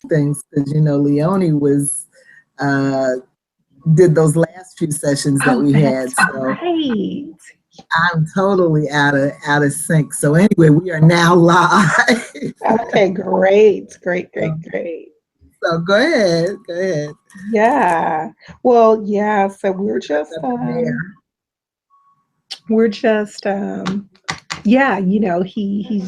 things, because Leonie was did those last few sessions that we had. So right. I'm totally out of sync. So anyway, we are now live. Okay, great. So go ahead. Yeah. Well, yeah. So we're just yeah, he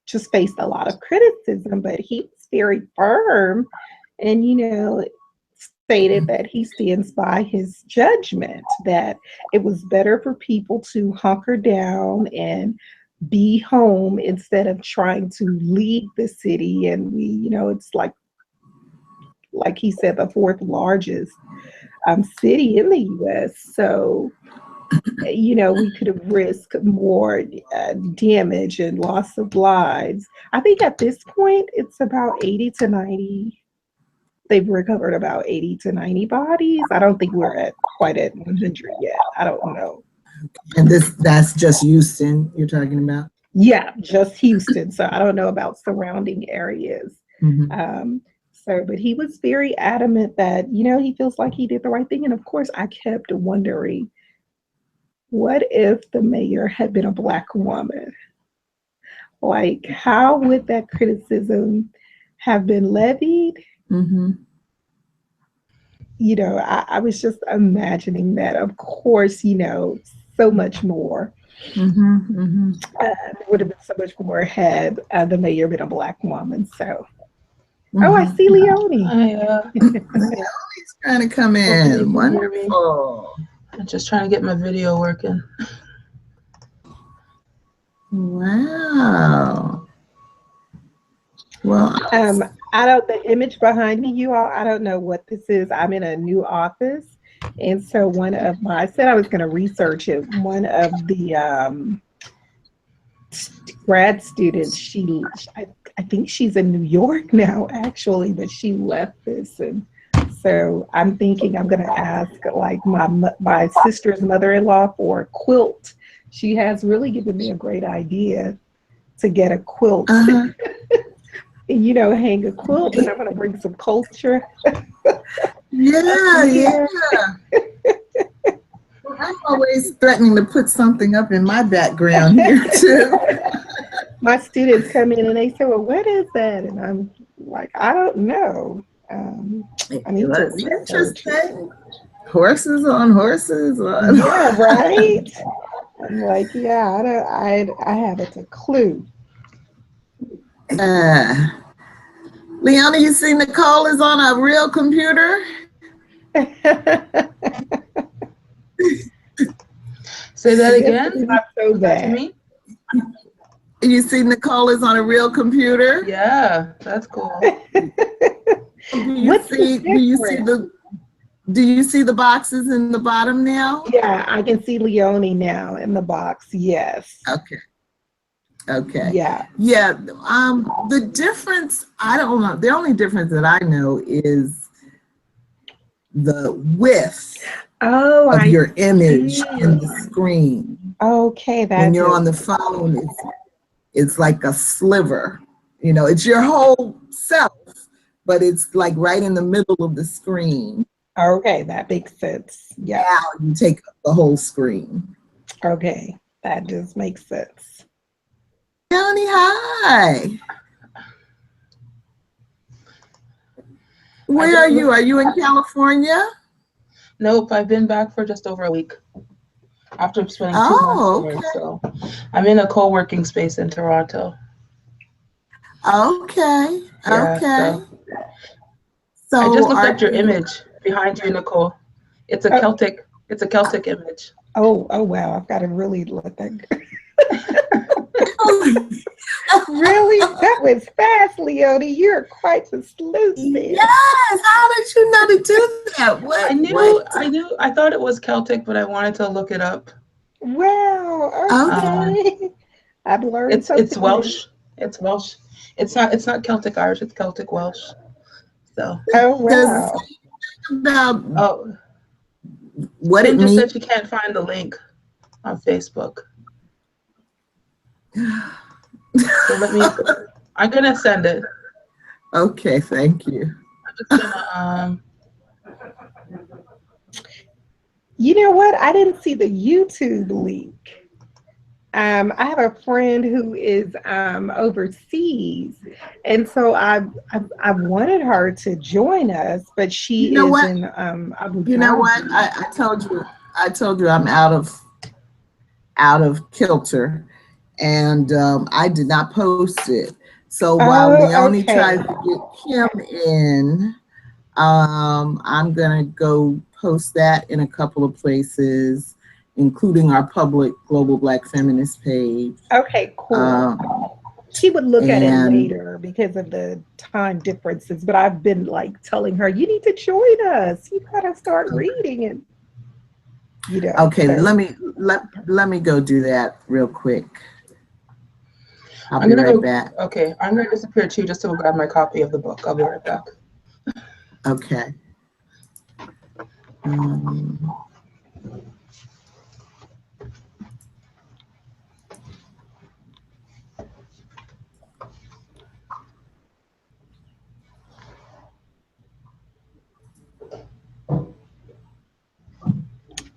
just faced a lot of criticism, but he's very firm and stated that he stands by his judgment that it was better for people to hunker down and be home instead of trying to leave the city. And it's like he said, the fourth largest city in the US. So we could have risked more damage and loss of lives. I think at this point, it's about 80 to 90. They've recovered about 80 to 90 bodies. I don't think we're quite at 100 yet. I don't know. And that's just Houston you're talking about? Yeah, just Houston. So I don't know about surrounding areas. Mm-hmm. But he was very adamant that, he feels like he did the right thing. And of course, I kept wondering, what if the mayor had been a Black woman? Like, how would that criticism have been levied? Mm-hmm. I was just imagining that. Of course, so much more. Mm-hmm. Mm-hmm. There would have been so much more had the mayor been a Black woman. So, mm-hmm. Oh, I see Leonie. Leonie's trying to come in. Wonderful. I'm just trying to get my video working. Wow. Well, the image behind me, you all, I don't know what this is. I'm in a new office. And so I said I was going to research it. One of the grad students, I think she's in New York now, actually, but she left this. And so I'm thinking I'm going to ask like my sister's mother-in-law for a quilt. She has really given me a great idea to get a quilt. Uh-huh. And, hang a quilt, and I'm going to bring some culture. Yeah. Well, I'm always threatening to put something up in my background here, too. My students come in and they say, well, what is that? And I'm like, I don't know. I need to research it. Horses on horses. Yeah, right? I'm like, yeah, I haven't a clue. Leonie, you see Nicole is on a real computer? Say that again? Not so bad. To me? You see Nicole is on a real computer? Yeah, that's cool. Do you see the boxes in the bottom now? Yeah, I can see Leonie now in the box. Yes. Okay. Yeah. The difference, I don't know. The only difference that I know is the width of your image in the screen. Okay, when you're on the phone, it's like a sliver. It's your whole self, but it's like right in the middle of the screen. Okay, that makes sense. Yeah. Now you take up the whole screen. Okay, that just makes sense. Leonie, hi. Where are you? Are you in California? Nope, I've been back for just over a week. After spending 2 months there, so I'm in a co-working space in Toronto. Okay. Yeah, so I just looked at your image behind you, Nicole. It's a Celtic. It's a Celtic image. Oh wow! I've got to really let that. Really? That was fast, Leonie. You're quite the sleuth. Yes. How did you know to do that? What? I knew. I thought it was Celtic, but I wanted to look it up. Wow. Okay. I've learned something. It's Welsh. It's Welsh. It's not Celtic Irish. It's Celtic Welsh. So. Oh wow. What Tim it just means? said she can't find the link on Facebook. So I'm gonna send it. Okay, thank you. I'm just gonna, You know what? I didn't see the YouTube link. I have a friend who is overseas, and so I wanted her to join us, but she You know is what? in Abu Dhabi. You know what? I told you I'm out of kilter, and I did not post it. So while Leonie tries to get Kim in, I'm gonna go post that in a couple of places, including our public Global Black Feminist page. Okay, cool. She would look at it later because of the time differences, but I've been like telling her, you need to join us. You gotta start reading it. You know. Okay, so let me go do that real quick. I'll be right back. Okay, I'm gonna disappear too, just to go grab my copy of the book. I'll be right back. Okay.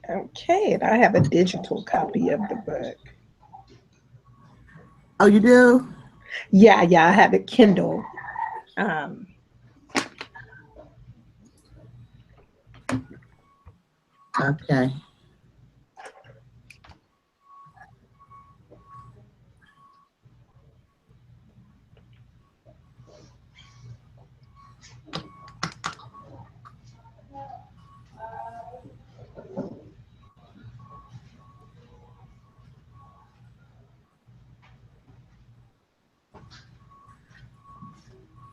Okay, and I have a digital copy of the book. Oh, you do? Yeah, I have it Kindle. Okay.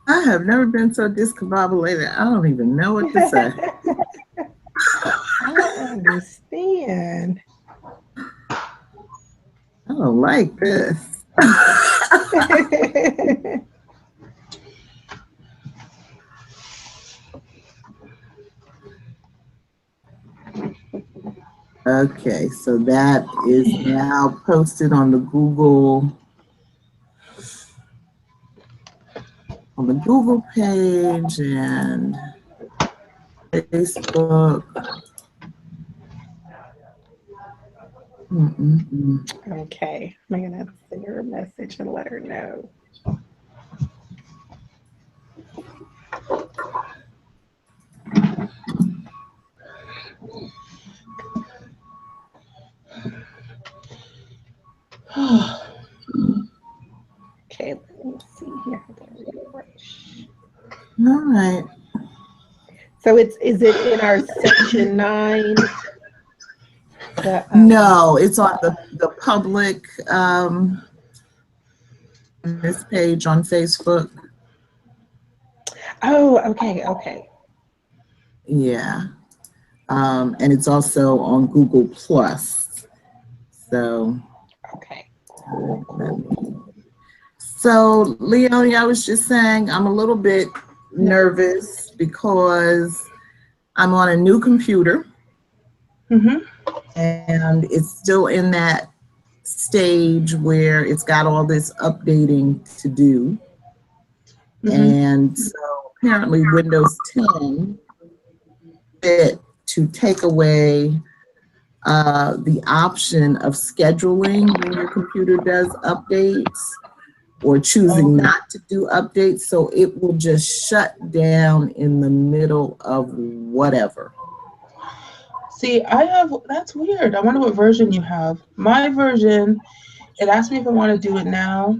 I have never been so discombobulated. I don't even know what to say. I understand. I don't like this. Okay, so that is now posted on the Google page and Facebook. Okay, I'm gonna send her a message and let her know. Okay, let me see here. All right. So is it in our section 9? No, it's on the public this page on Facebook. Oh, okay. Yeah. And it's also on Google Plus. So okay. So Leonie, I was just saying I'm a little bit nervous because I'm on a new computer. And it's still in that stage where it's got all this updating to do. And so apparently Windows 10 fit to take away the option of scheduling when your computer does updates or choosing not to do updates. So it will just shut down in the middle of whatever. See, that's weird. I wonder what version you have. My version, it asks me if I want to do it now,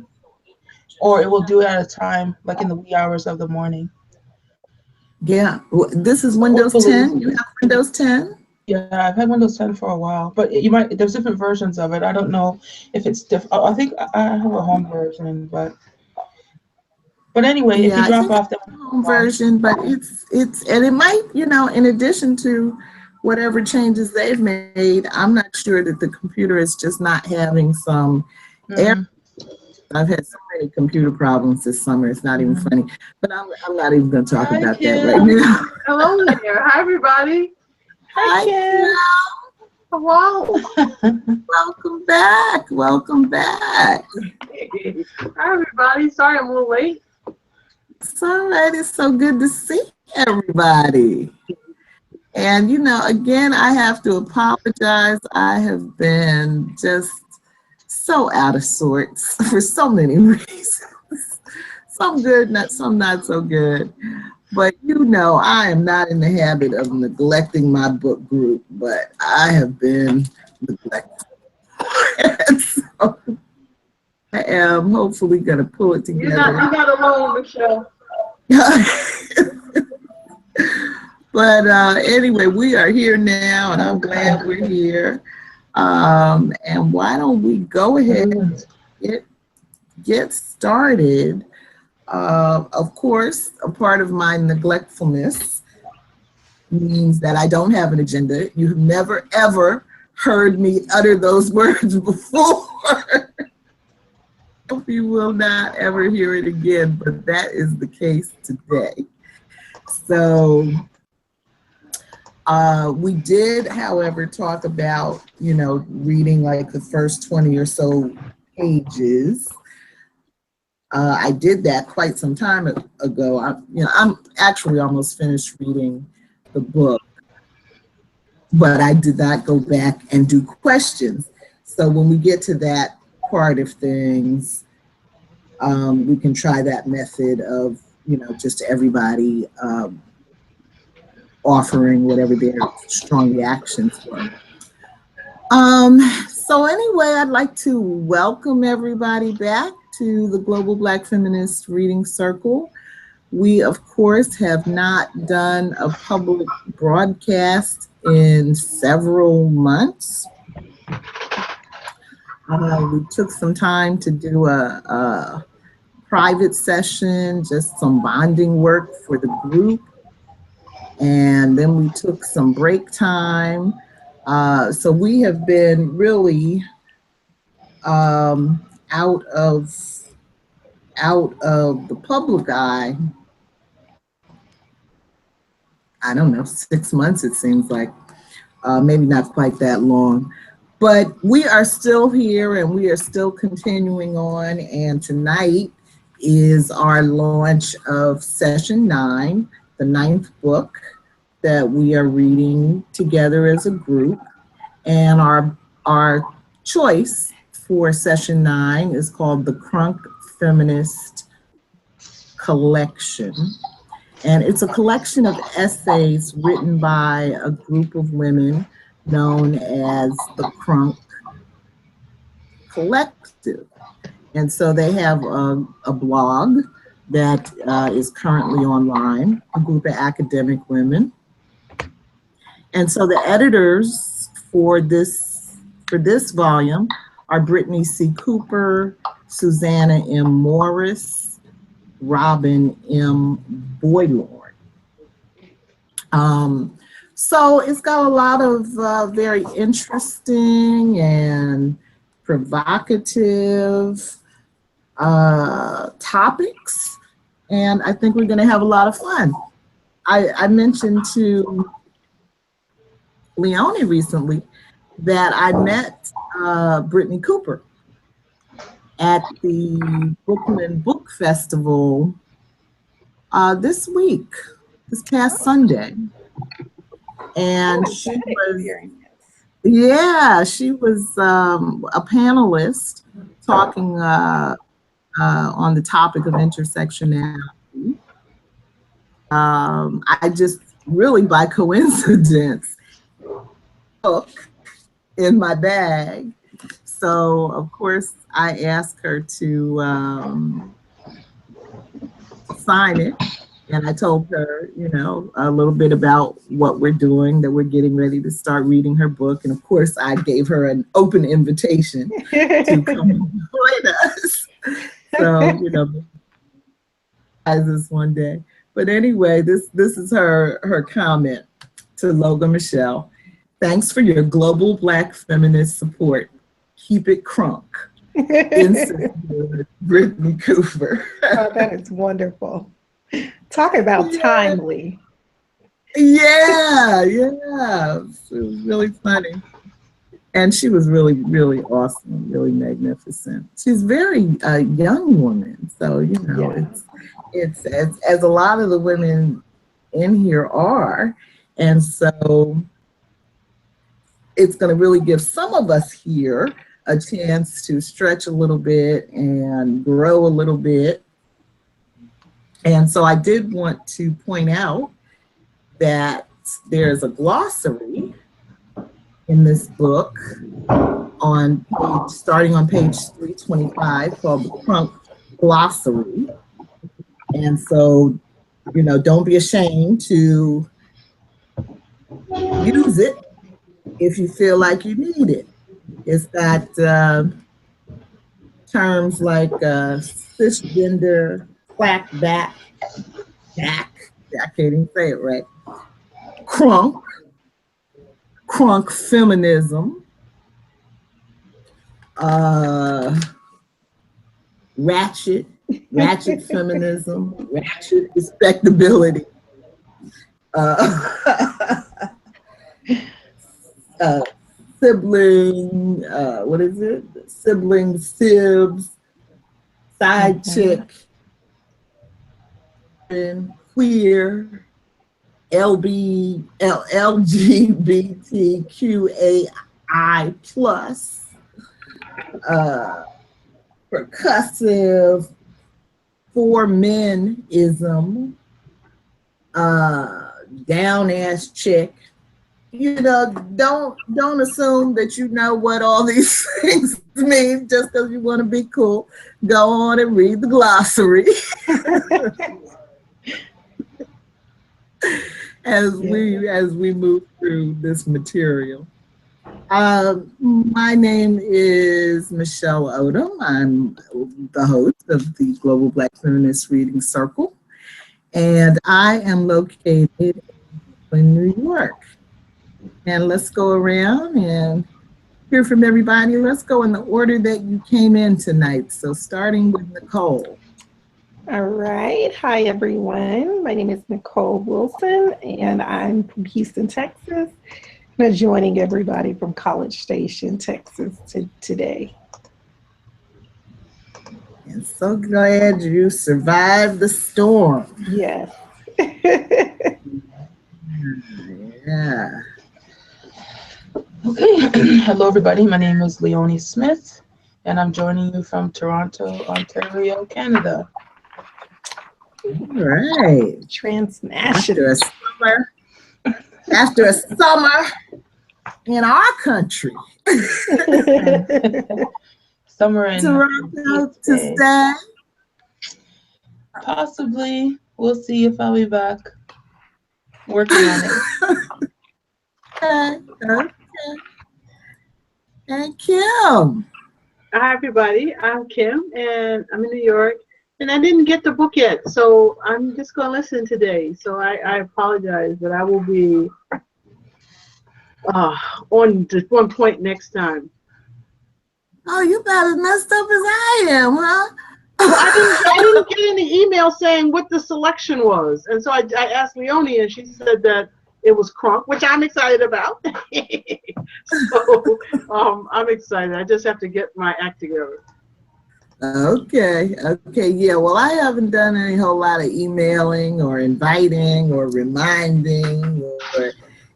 or it will do it at a time, like in the wee hours of the morning. Yeah, this is Windows 10. You have Windows 10? Yeah, I've had Windows 10 for a while, but there's different versions of it. I don't know if it's different. I think I have a home version, but anyway, if you drop off the home version, but it's and it might, in addition to whatever changes they've made, I'm not sure that the computer is just not having some error. I've had so many computer problems this summer. It's not even funny, but I'm not even going to talk about that right now. Hello there. Hi, everybody. Hi, Kim. Hello. Welcome back. Welcome back. Hi, everybody. Sorry I'm a little late. All right. It's so good to see everybody. And, you know, again, I have to apologize. I have been just so out of sorts for so many reasons. Some good, some not so good. But, you know, I am not in the habit of neglecting my book group, but I have been neglected. So I am hopefully going to pull it together. You're not alone, Michelle. But anyway, we are here now, and I'm glad we're here. And why don't we go ahead and get started? Of course, a part of my neglectfulness means that I don't have an agenda. You've never, ever heard me utter those words before. Hope you will not ever hear it again, but that is the case today. So we did, however, talk about, you know, reading like the first 20 or so pages. I did that quite some time ago. I'm actually almost finished reading the book, but I did not go back and do questions. So when we get to that part of things, we can try that method of, you know, just everybody offering whatever their strong reactions were. So anyway, I'd like to welcome everybody back to the Global Black Feminist Reading Circle. We, of course, have not done a public broadcast in several months. We took some time to do a private session, just some bonding work for the group. And then we took some break time. So we have been really out of the public eye, I don't know, 6 months it seems like, maybe not quite that long. But we are still here and we are still continuing on, and tonight is our launch of session 9, the 9th book that we are reading together as a group. And our choice for session 9 is called the Crunk Feminist Collection. And it's a collection of essays written by a group of women known as the Crunk Collective. And so they have a blog that is currently online, a group of academic women. And so the editors for this volume are Brittney C. Cooper, Susana M. Morris, Robin M. Boylorn. So it's got a lot of very interesting and provocative topics, and I think we're going to have a lot of fun. I mentioned to Leonie recently that I met Brittney Cooper at the Brooklyn Book Festival this past Sunday. And she was a panelist talking on the topic of intersectionality. I just really by coincidence book in my bag. So of course I asked her to sign it. And I told her, you know, a little bit about what we're doing, that we're getting ready to start reading her book. And of course, I gave her an open invitation to come and join us. So, you know, this one day. But anyway, this is her comment to Logan Michelle. Thanks for your global Black feminist support. Keep it crunk. Brittney Cooper. Oh, that is wonderful. Talk about timely. Yeah, it was really funny. And she was really, really awesome, really magnificent. She's a very young woman. So, you know, it's as a lot of the women in here are. And so it's going to really give some of us here a chance to stretch a little bit and grow a little bit. And so I did want to point out that there's a glossary in this book starting on page 325 called the Crunk Glossary. And so, you know, don't be ashamed to use it if you feel like you need it. It's got terms like cisgender, back, I can't even say it right, crunk feminism, ratchet feminism, ratchet respectability, sibling, what is it? Sibling, sibs, side chick, queer, LGBTQAI plus, percussive, for menism, down ass chick. You know, don't assume that you know what all these things mean just because you want to be cool. Go on and read the glossary as we move through this material. My name is Michelle Odom. I'm the host of the Global Black Feminist Reading Circle, and I am located in New York. And let's go around and hear from everybody. Let's go in the order that you came in tonight. So starting with Nicole. All right. Hi, everyone. My name is Nicole Wilson, and I'm from Houston, Texas. I'm joining everybody from College Station, Texas today. And so glad you survived the storm. Yes. Yeah. Okay. Hello, everybody. My name is Leonie Smith, and I'm joining you from Toronto, Ontario, Canada. All right. Transnational. After a summer in our country. Summer in Toronto to stay. Possibly. We'll see if I'll be back. Working on it. Okay. And Kim. Hi, everybody. I'm Kim, and I'm in New York. And I didn't get the book yet, so I'm just going to listen today. So I apologize, but I will be on just one point next time. Oh, you about as messed up as I am, huh? Well, I didn't get any email saying what the selection was. And so I asked Leonie, and she said that it was Crunk, which I'm excited about. So I'm excited. I just have to get my act together. Okay, yeah. Well, I haven't done any whole lot of emailing or inviting or reminding or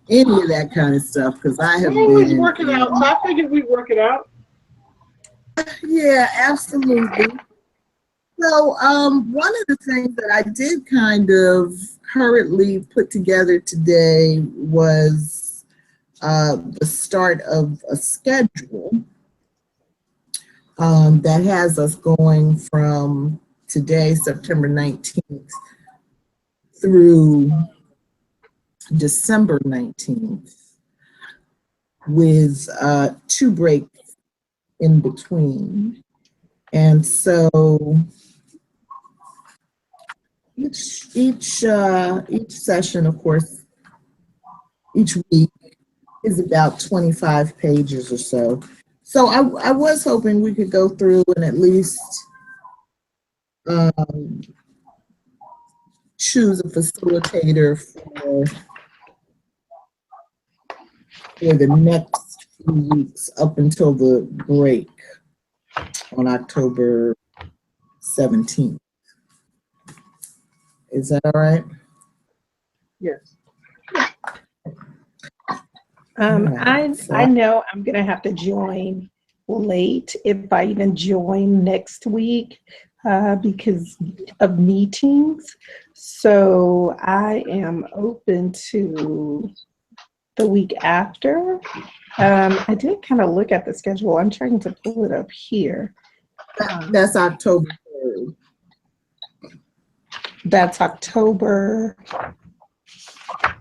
any of that kind of stuff because I have always been work it out. So I figured we'd work it out. Yeah, absolutely. So one of the things that I did kind of hurriedly put together today was the start of a schedule that has us going from today, September 19th, through December 19th, with 2 breaks in between. And so each session, of course, each week is about 25 pages or so. So I was hoping we could go through and at least choose a facilitator for the next weeks up until the break on October 17th. Is that all right? Yes. I know I'm gonna have to join late if I even join next week because of meetings. So I am open to the week after. I did kind of look at the schedule. I'm trying to pull it up here. That's October 3rd. That's October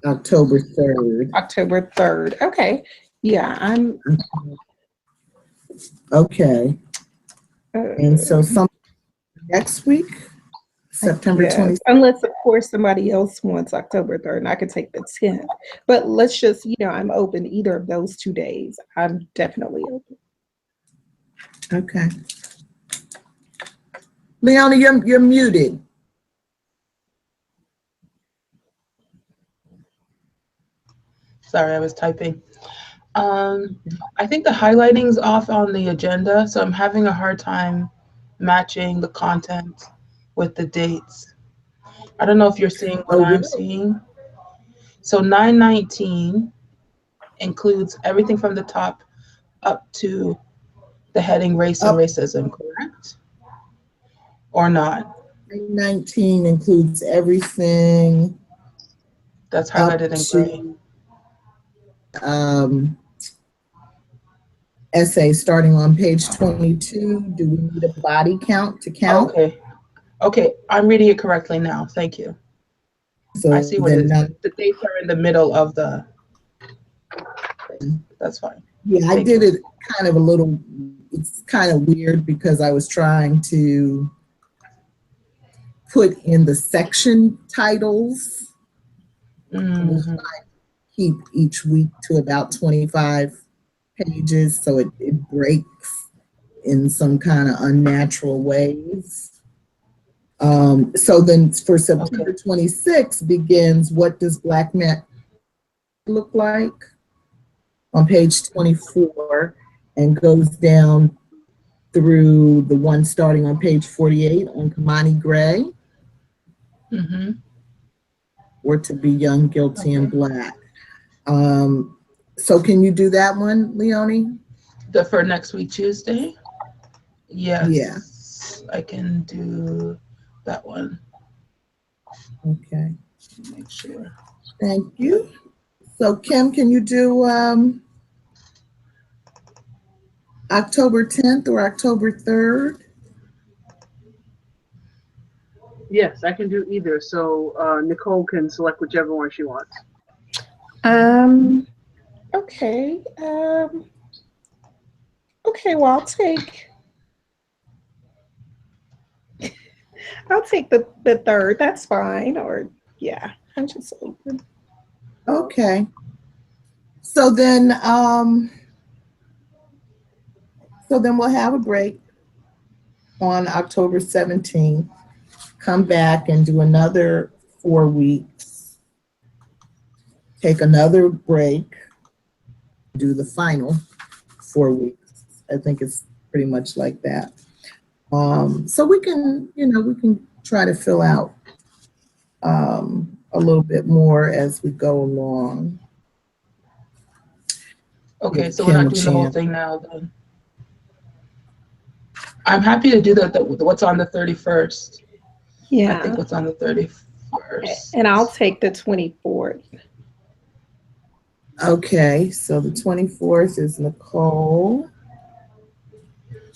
3rd. October 3rd. Okay. Yeah, I'm okay. And so some next week, September 26th. Unless, of course, somebody else wants October 3rd, and I could take the 10th. But let's just, I'm open either of those 2 days. I'm definitely open. Okay. Leonie, you're muted. Sorry, I was typing. I think the highlighting's off on the agenda, so I'm having a hard time matching the content with the dates. I don't know if you're seeing what I'm seeing. So 9/19 includes everything from the top up to the heading race and racism, correct? Or not? 9/19 includes everything. That's highlighted in gray. Essay starting on page 22. Do we need a body count to count? Okay, I'm reading it correctly now. Thank you. So I see what it is. The dates are in the middle of the. That's fine. Yeah, I did it kind of a little. It's kind of weird because I was trying to put in the section titles. Mm-hmm. Keep each week to about 25 pages, so it breaks in some kind of unnatural ways. So then for September 26th begins What Does Black Men Look Like? On page 24, and goes down through the one starting on page 48 on Kamani Gray. Mm-hmm. Or To Be Young, Guilty, and Black. So can you do that one, Leonie? For next week, Tuesday? Yes. Yeah. I can do that one. Okay. Make sure. Thank you. So Kim, can you do October 10th or October 3rd? Yes, I can do either. So Nicole can select whichever one she wants. Okay. Okay, well, I'll take the 3rd. That's fine. Or yeah, I'm just open. Okay. So then we'll have a break on October 17th. Come back and do another 4 weeks. Take another break. Do the final 4 weeks. I think it's pretty much like that. So we can, we can try to fill out a little bit more as we go along. Okay, so we're not doing the whole thing now then. I'm happy to do that. What's on the 31st? Yeah. I think what's on the 31st. And I'll take the 24th. Okay, so the 24th is Nicole.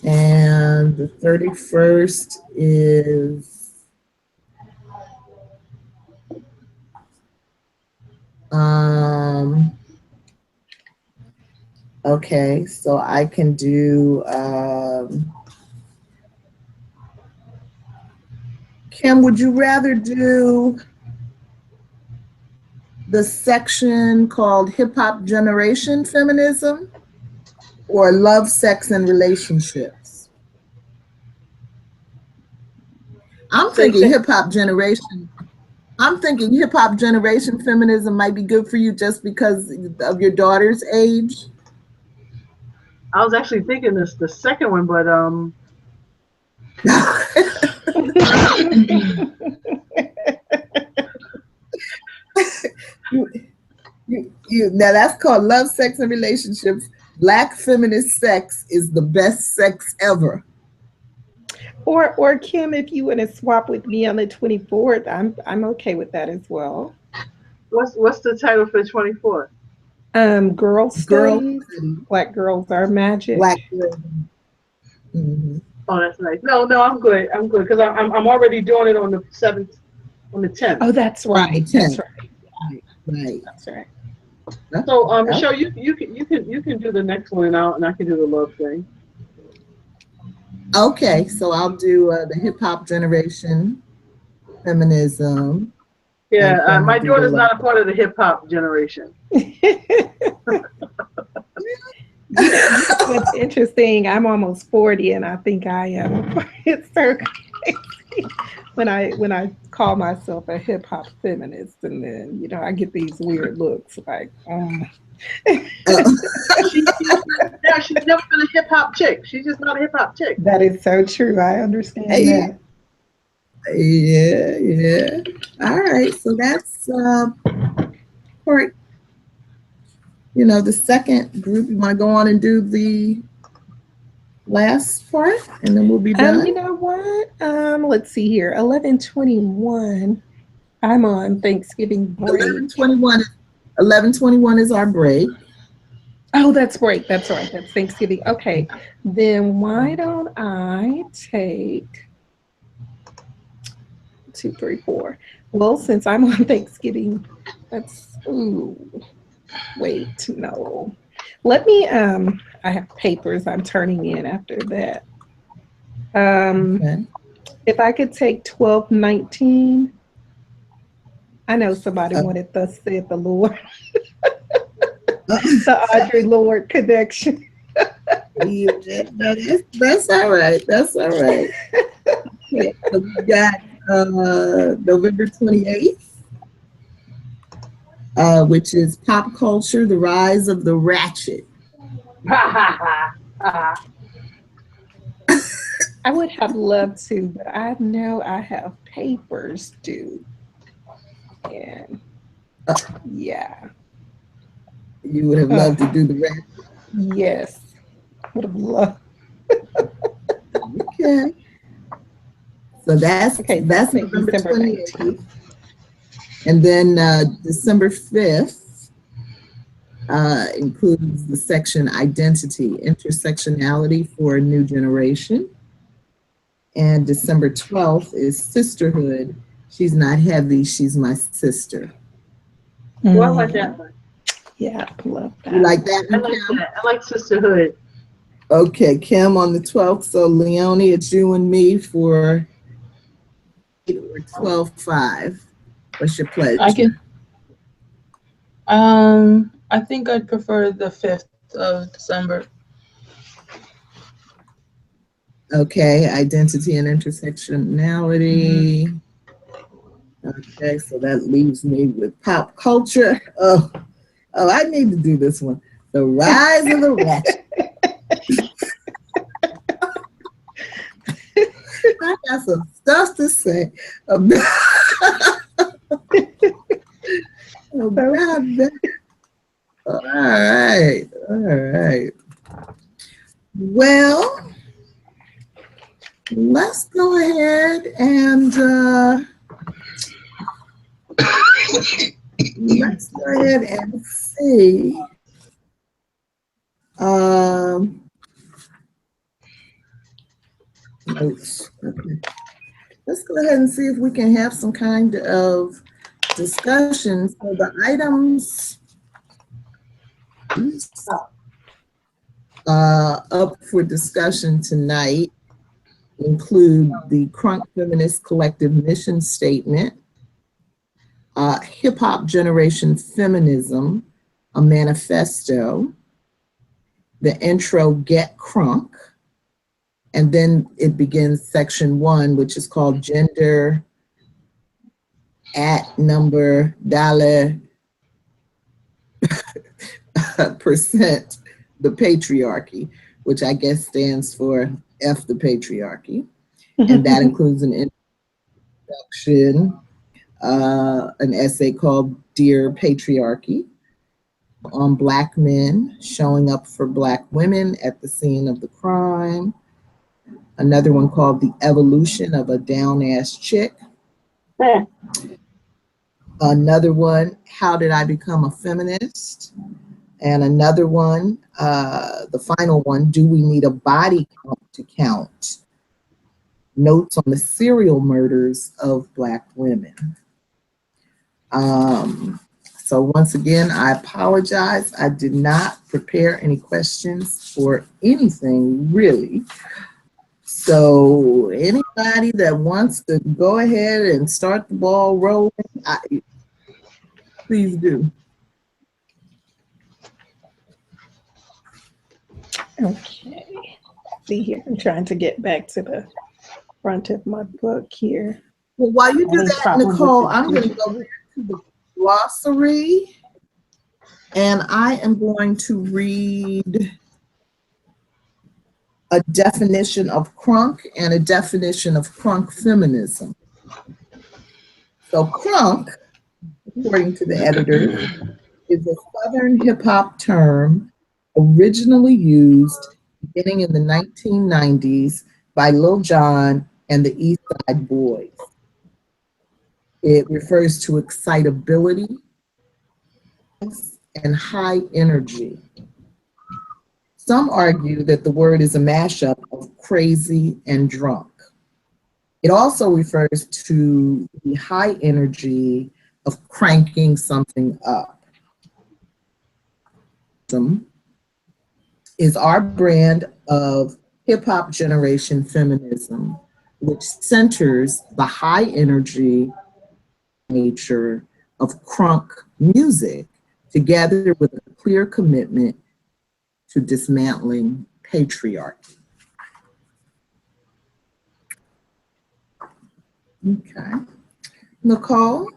And the 31st is okay, so I can do Kim, would you rather do the section called Hip Hop Generation Feminism or Love, Sex, and Relationships? I'm thinking Hip Hop Generation. I'm thinking Hip Hop Generation Feminism might be good for you just because of your daughter's age. I was actually thinking this the second one, but now that's called Love, Sex, and Relationships. Black feminist sex is the best sex ever. Or Kim, if you want to swap with me on the 24th, I'm okay with that as well. what's the title for 24th? Girl Studies. Black Girls Are Magic. Black girls. Mm-hmm. Oh, that's nice. No, I'm good. I'm good because I'm already doing it on the 7th, on the 10th. Oh, that's right. That's right. Right. That's right. So, Michelle, you can do the next one, and I can do the love thing. Okay, so I'll do the hip hop generation, feminism. Yeah, my daughter's not a part of the hip hop generation. What's interesting, I'm almost 40, and I think I am. It's so crazy when I call myself a hip hop feminist, and then I get these weird looks like. She's never been a hip hop chick. She's just not a hip hop chick. That is so true. I understand that. Yeah. All right, so that's part. The second group. You want to go on and do the last part, and then we'll be done. You know what? Let's see here. 11:21. I'm on Thanksgiving break. 11:21 is our break. Oh, that's break. That's right. That's Thanksgiving. Okay. Then why don't I take 2, 3, 4? Well, since I'm on Thanksgiving, wait, no. Let me, I have papers I'm turning in after that. Okay. If I could take 12:19. I know somebody wanted Thus Said the Lord. The Audre Lorde connection. That's all right. That's all right. Okay, so we got November 28th, which is Pop Culture, The Rise of the Ratchet. I would have loved to, but I know I have papers due. And yeah. You would have loved to do the ratchet. Yes. Would have loved. Okay. So that's November 28th. And then December 5th includes the section Identity, Intersectionality for a New Generation. And December 12th is Sisterhood. She's not heavy, she's my sister. Well, I like that one. Yeah, I love that. You like that? I like that. I like Sisterhood. Okay, Kim on the 12th. So Leonie, it's you and me for 8 or 12:05. What's your pledge? I think I'd prefer the 5th of December. Okay, identity and intersectionality. Okay, so that leaves me with pop culture. Oh, I need to do this one. The Rise of the Ratchet. I got some stuff to say about that. All right. Well, let's go ahead and see. Notes. Okay. Let's go ahead and see if we can have some kind of discussion. So the items up for discussion tonight include the Crunk Feminist Collective mission statement, Hip Hop Generation Feminism, a manifesto, the intro Get Crunk, and then it begins section 1, which is called Gender at number dollar percent the patriarchy, which I guess stands for F the patriarchy. And that includes an introduction, an essay called Dear Patriarchy, on Black men showing up for Black women at the scene of the crime. Another one called The Evolution of a Down-Ass Chick. Another one, How Did I Become a Feminist? And another one, the final one, Do We Need a Body Count to Count? Notes on the serial murders of Black women. So once again, I apologize. I did not prepare any questions for anything, really. So anybody that wants to go ahead and start the ball rolling, please do. Okay. See here, I'm trying to get back to the front of my book here. Well, while you do that, Nicole, I'm going to go to the glossary, and I am going to read a definition of crunk and a definition of crunk feminism. So crunk, according to the editor, is a Southern hip hop term originally used beginning in the 1990s by Lil Jon and the East Side Boys. It refers to excitability and high energy. Some argue that the word is a mashup of crazy and drunk. It also refers to the high energy of cranking something up. Is our brand of hip hop generation feminism, which centers the high energy nature of crunk music together with a clear commitment to dismantling patriarchy. Okay. Nicole,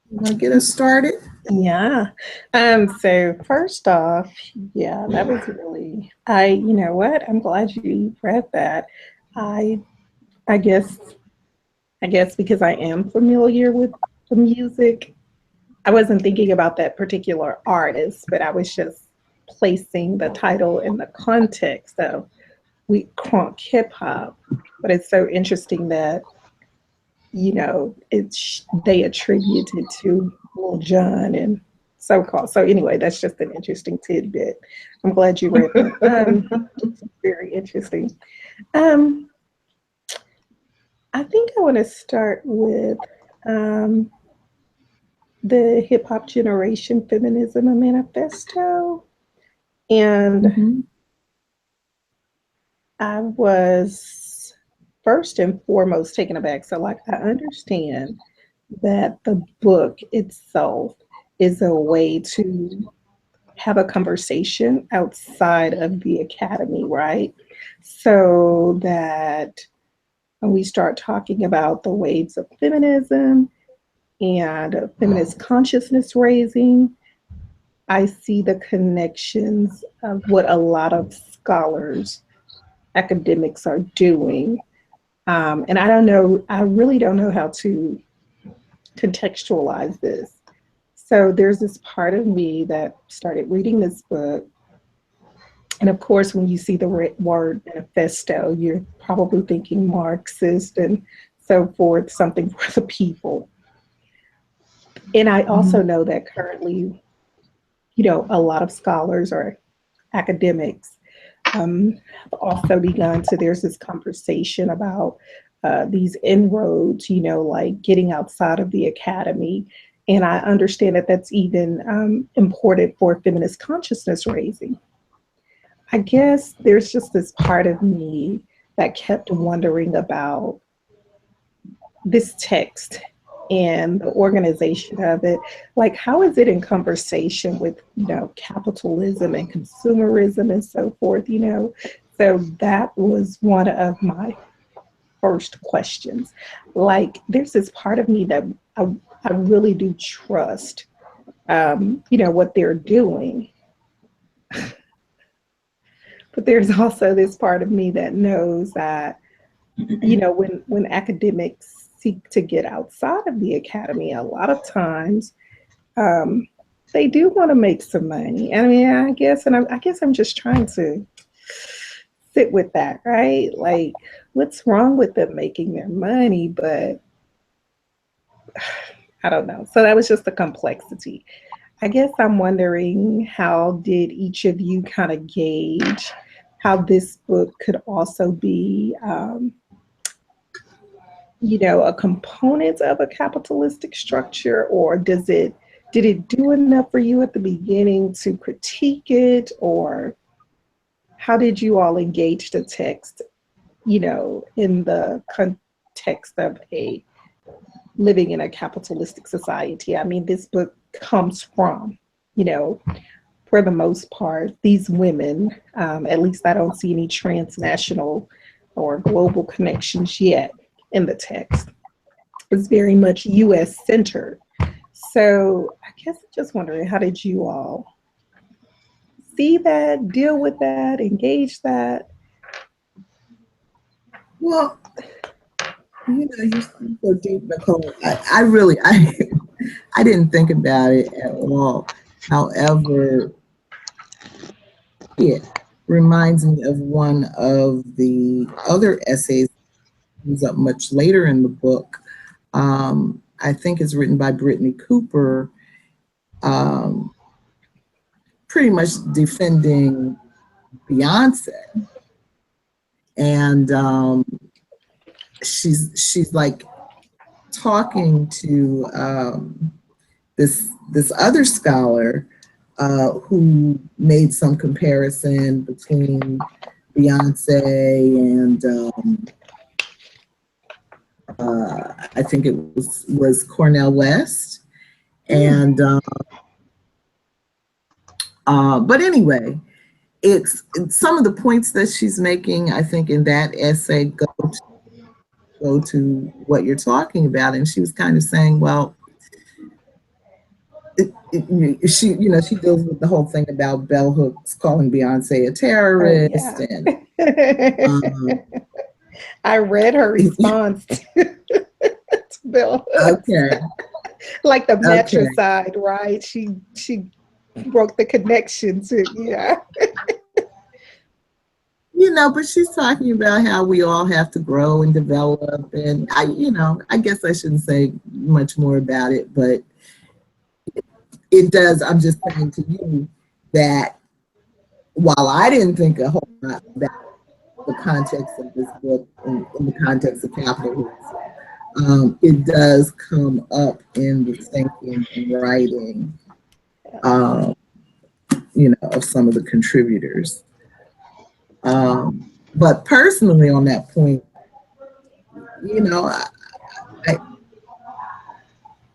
you want to get us started? Yeah. So first off, yeah, that was really, you know what? I'm glad you read that. I guess because I am familiar with the music, I wasn't thinking about that particular artist, but I was just placing the title in the context of crunk hip hop. But it's so interesting that, you know, they attributed to Lil Jon and so-called. So anyway, that's just an interesting tidbit. I'm glad you read that. Very interesting. I think I want to start with the Hip Hop Generation Feminism and Manifesto. And I was first and foremost taken aback. So like, I understand that the book itself is a way to have a conversation outside of the academy, right? So that when we start talking about the waves of feminism and feminist consciousness raising, I see the connections of what a lot of scholars, academics are doing. And I really don't know how to contextualize this. So there's this part of me that started reading this book. And of course, when you see the word manifesto, you're probably thinking Marxist and so forth, something for the people. And I also know that currently, you know, a lot of scholars or academics have also begun to, there's this conversation about these inroads, you know, like getting outside of the academy. And I understand that that's even important for feminist consciousness raising. I guess there's just this part of me that kept wondering about this text and the organization of it. Like, how is it in conversation with, you know, capitalism and consumerism and so forth, you know? So that was one of my first questions. Like, there's this part of me that I really do trust, you know, what they're doing. But there's also this part of me that knows that, you know, when academics seek to get outside of the academy, a lot of times they do want to make some money. I mean, I guess I'm just trying to sit with that, right? Like, what's wrong with them making their money? But I don't know. So that was just the complexity. I guess I'm wondering, how did each of you kind of gauge how this book could also be, you know, a component of a capitalistic structure, or did it do enough for you at the beginning to critique it, or how did you all engage the text, you know, in the context of a living in a capitalistic society? I mean, this book comes from, you know, for the most part, these women, at least I don't see any transnational or global connections yet in the text. It's very much US centered. So I guess I'm just wondering, how did you all see that, deal with that, engage that? Well, you know, you're so deep, Nicole. I didn't think about it at all. However, it reminds me of one of the other essays that comes up much later in the book. I think it's written by Brittney Cooper, pretty much defending Beyonce. And she's like talking to this other scholar who made some comparison between Beyonce and I think it was Cornel West, and but anyway, it's some of the points that she's making, I think, in that essay go to what you're talking about. And she was kind of saying, well, she deals with the whole thing about Bell Hooks calling Beyonce a terrorist. Oh, yeah. And I read her response to Bell Hooks. Okay. Like the matricide, right? She broke the connection to, yeah. You know, but she's talking about how we all have to grow and develop. And I guess I shouldn't say much more about it, but it does. I'm just saying to you that while I didn't think a whole lot about the context of this book in the context of capitalism, it does come up in the thinking and writing, of some of the contributors. But personally, on that point,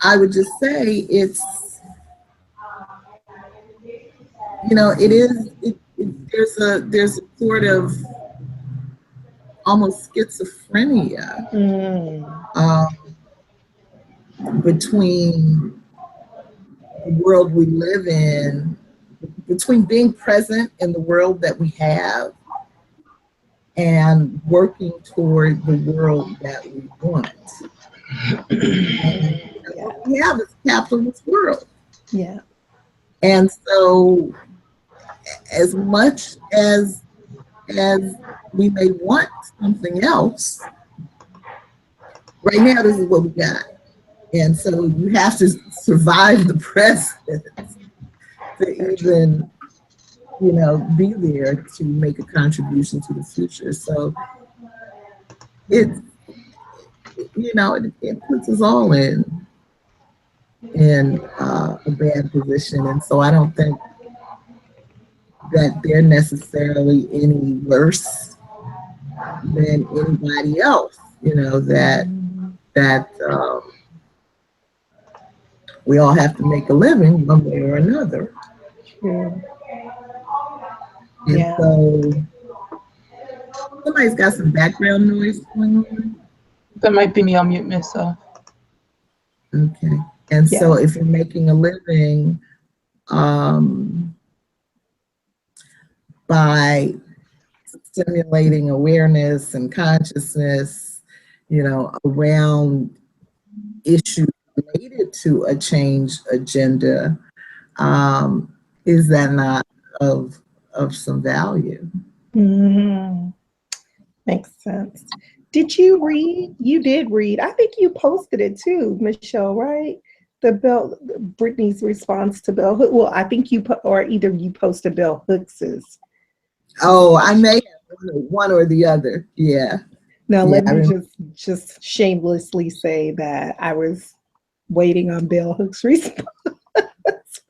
I would just say it's, there's a sort of almost schizophrenia between the world we live in, between being present in the world that we have and working toward the world that we want. And what we have is a capitalist world. Yeah. And so as much as we may want something else, right now this is what we got. And so you have to survive the present to even, be there to make a contribution to the future. So it puts us all in a bad position. And so I don't think that they're necessarily any worse than anybody else, that we all have to make a living one way or another. True. And so somebody's got some background noise going on. That might be me. I'll mute myself. Okay. And so if you're making a living by stimulating awareness and consciousness, you know, around issues related to a change agenda, is that not of some value? Mm-hmm. Makes sense. Did you read? You did read. I think you posted it too, Michelle, right? Brittney's response to Bell Hooks. Well, I think you put, or either you posted Bell Hooks's. Oh, I may have one or the other. Yeah. Now, Yeah, let me just shamelessly say that I was waiting on Bell Hooks' response.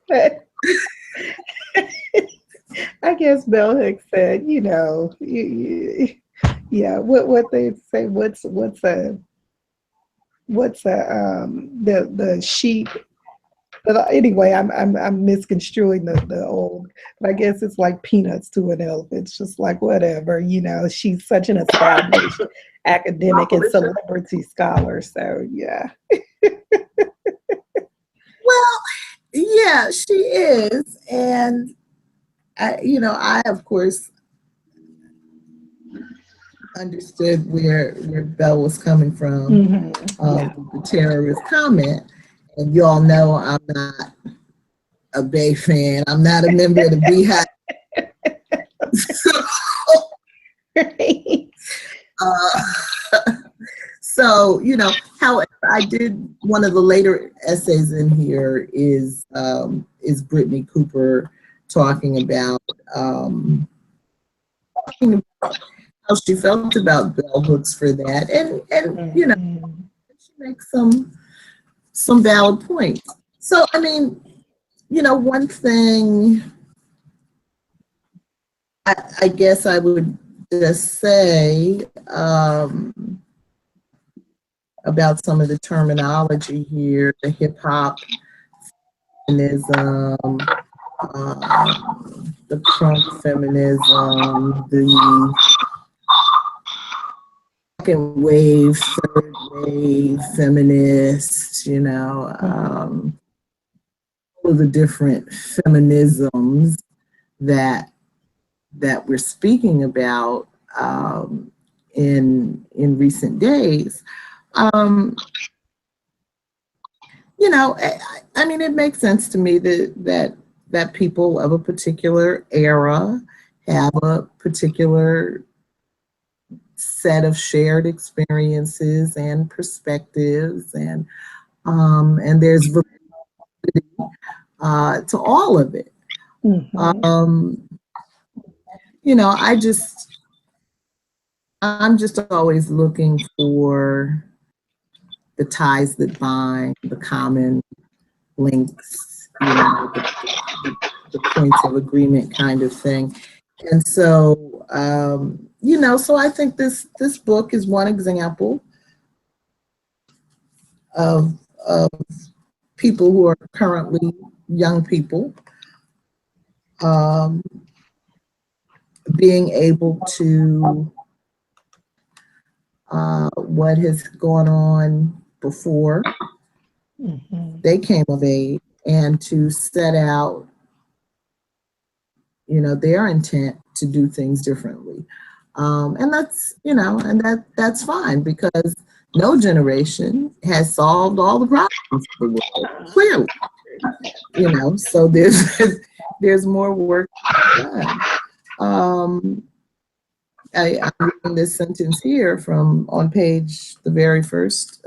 But I guess Bell Hooks said, you know, yeah, what they say, what's the sheep. But anyway, I'm misconstruing the old, but I guess it's like peanuts to an elf. It's just like whatever, you know. She's such an established academic and celebrity scholar, so yeah. Well, yeah, she is, and I of course understood where Bell was coming from, the terrorist comment. And y'all know I'm not a Bay fan. I'm not a member of the Beehive. So, however, I did, one of the later essays in here is Brittney Cooper talking about how she felt about bell hooks for that, and she makes some valid points. So, I mean, one thing I guess I would just say about some of the terminology here, the hip hop, feminism, the crunk feminism, the second wave, third wave feminists, all of the different feminisms that we're speaking about in recent days. I mean, it makes sense to me that people of a particular era have a particular set of shared experiences and perspectives, and there's validity to all of it. I'm just always looking for the ties that bind, the common links, the points of agreement kind of thing. And so, so I think this book is one example of people who are currently young people being able to what has gone on before they came of age, and to set out their intent to do things differently, and that's that's fine, because no generation has solved all the problems of the world, clearly. So there's more work done. I'm reading this sentence here from on the very first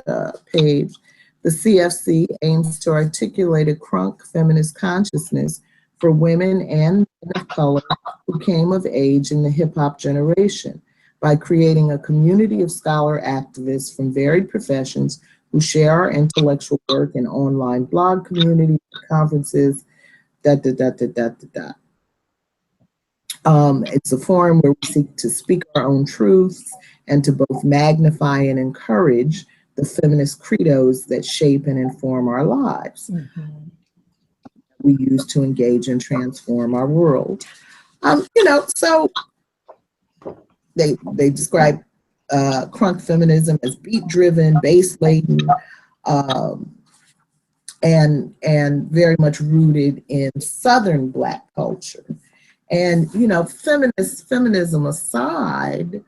page. The CFC aims to articulate a crunk feminist consciousness for women and men of color who came of age in the hip hop generation by creating a community of scholar activists from varied professions who share our intellectual work in online blog communities, conferences, It's a forum where we seek to speak our own truths and to both magnify and encourage the feminist credos that shape and inform our lives. We use to engage and transform our world. So they describe crunk feminism as beat-driven, bass-laden, and very much rooted in Southern Black culture. And, you know, feminism aside,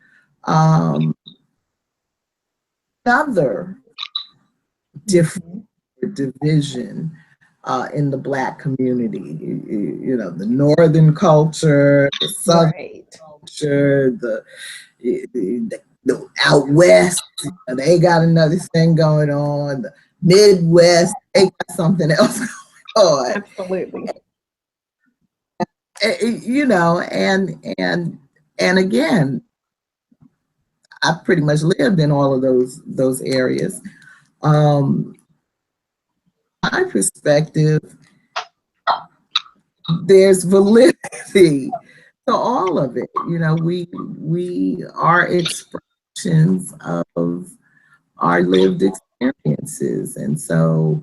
another different division in the Black community, you know, the Northern culture, the Southern culture, the out West, you know, they got another thing going on. The Midwest, they got something else going on. Absolutely. You know, and again, I've pretty much lived in all of those areas. My perspective, there's validity to all of it. You know, we are expressions of our lived experiences, and so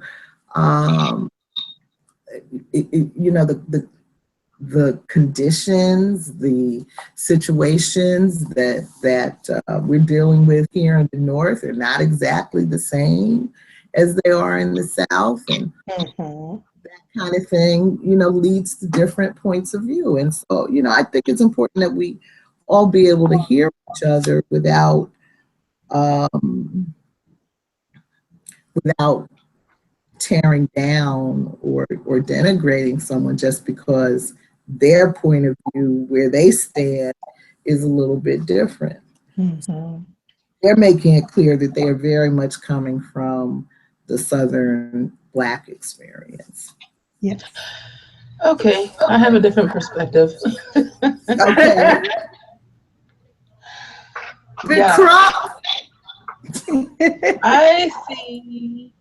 you know, the conditions, the situations that we're dealing with here in the North are not exactly the same as they are in the South, and that kind of thing, you know, leads to different points of view. And so, you know, I think it's important that we all be able to hear each other without tearing down or denigrating someone just because their point of view, where they stand, is a little bit different. They're making it clear that they are very much coming from the Southern Black experience. Yes. Okay, I have a different perspective. Okay. Yeah. I see.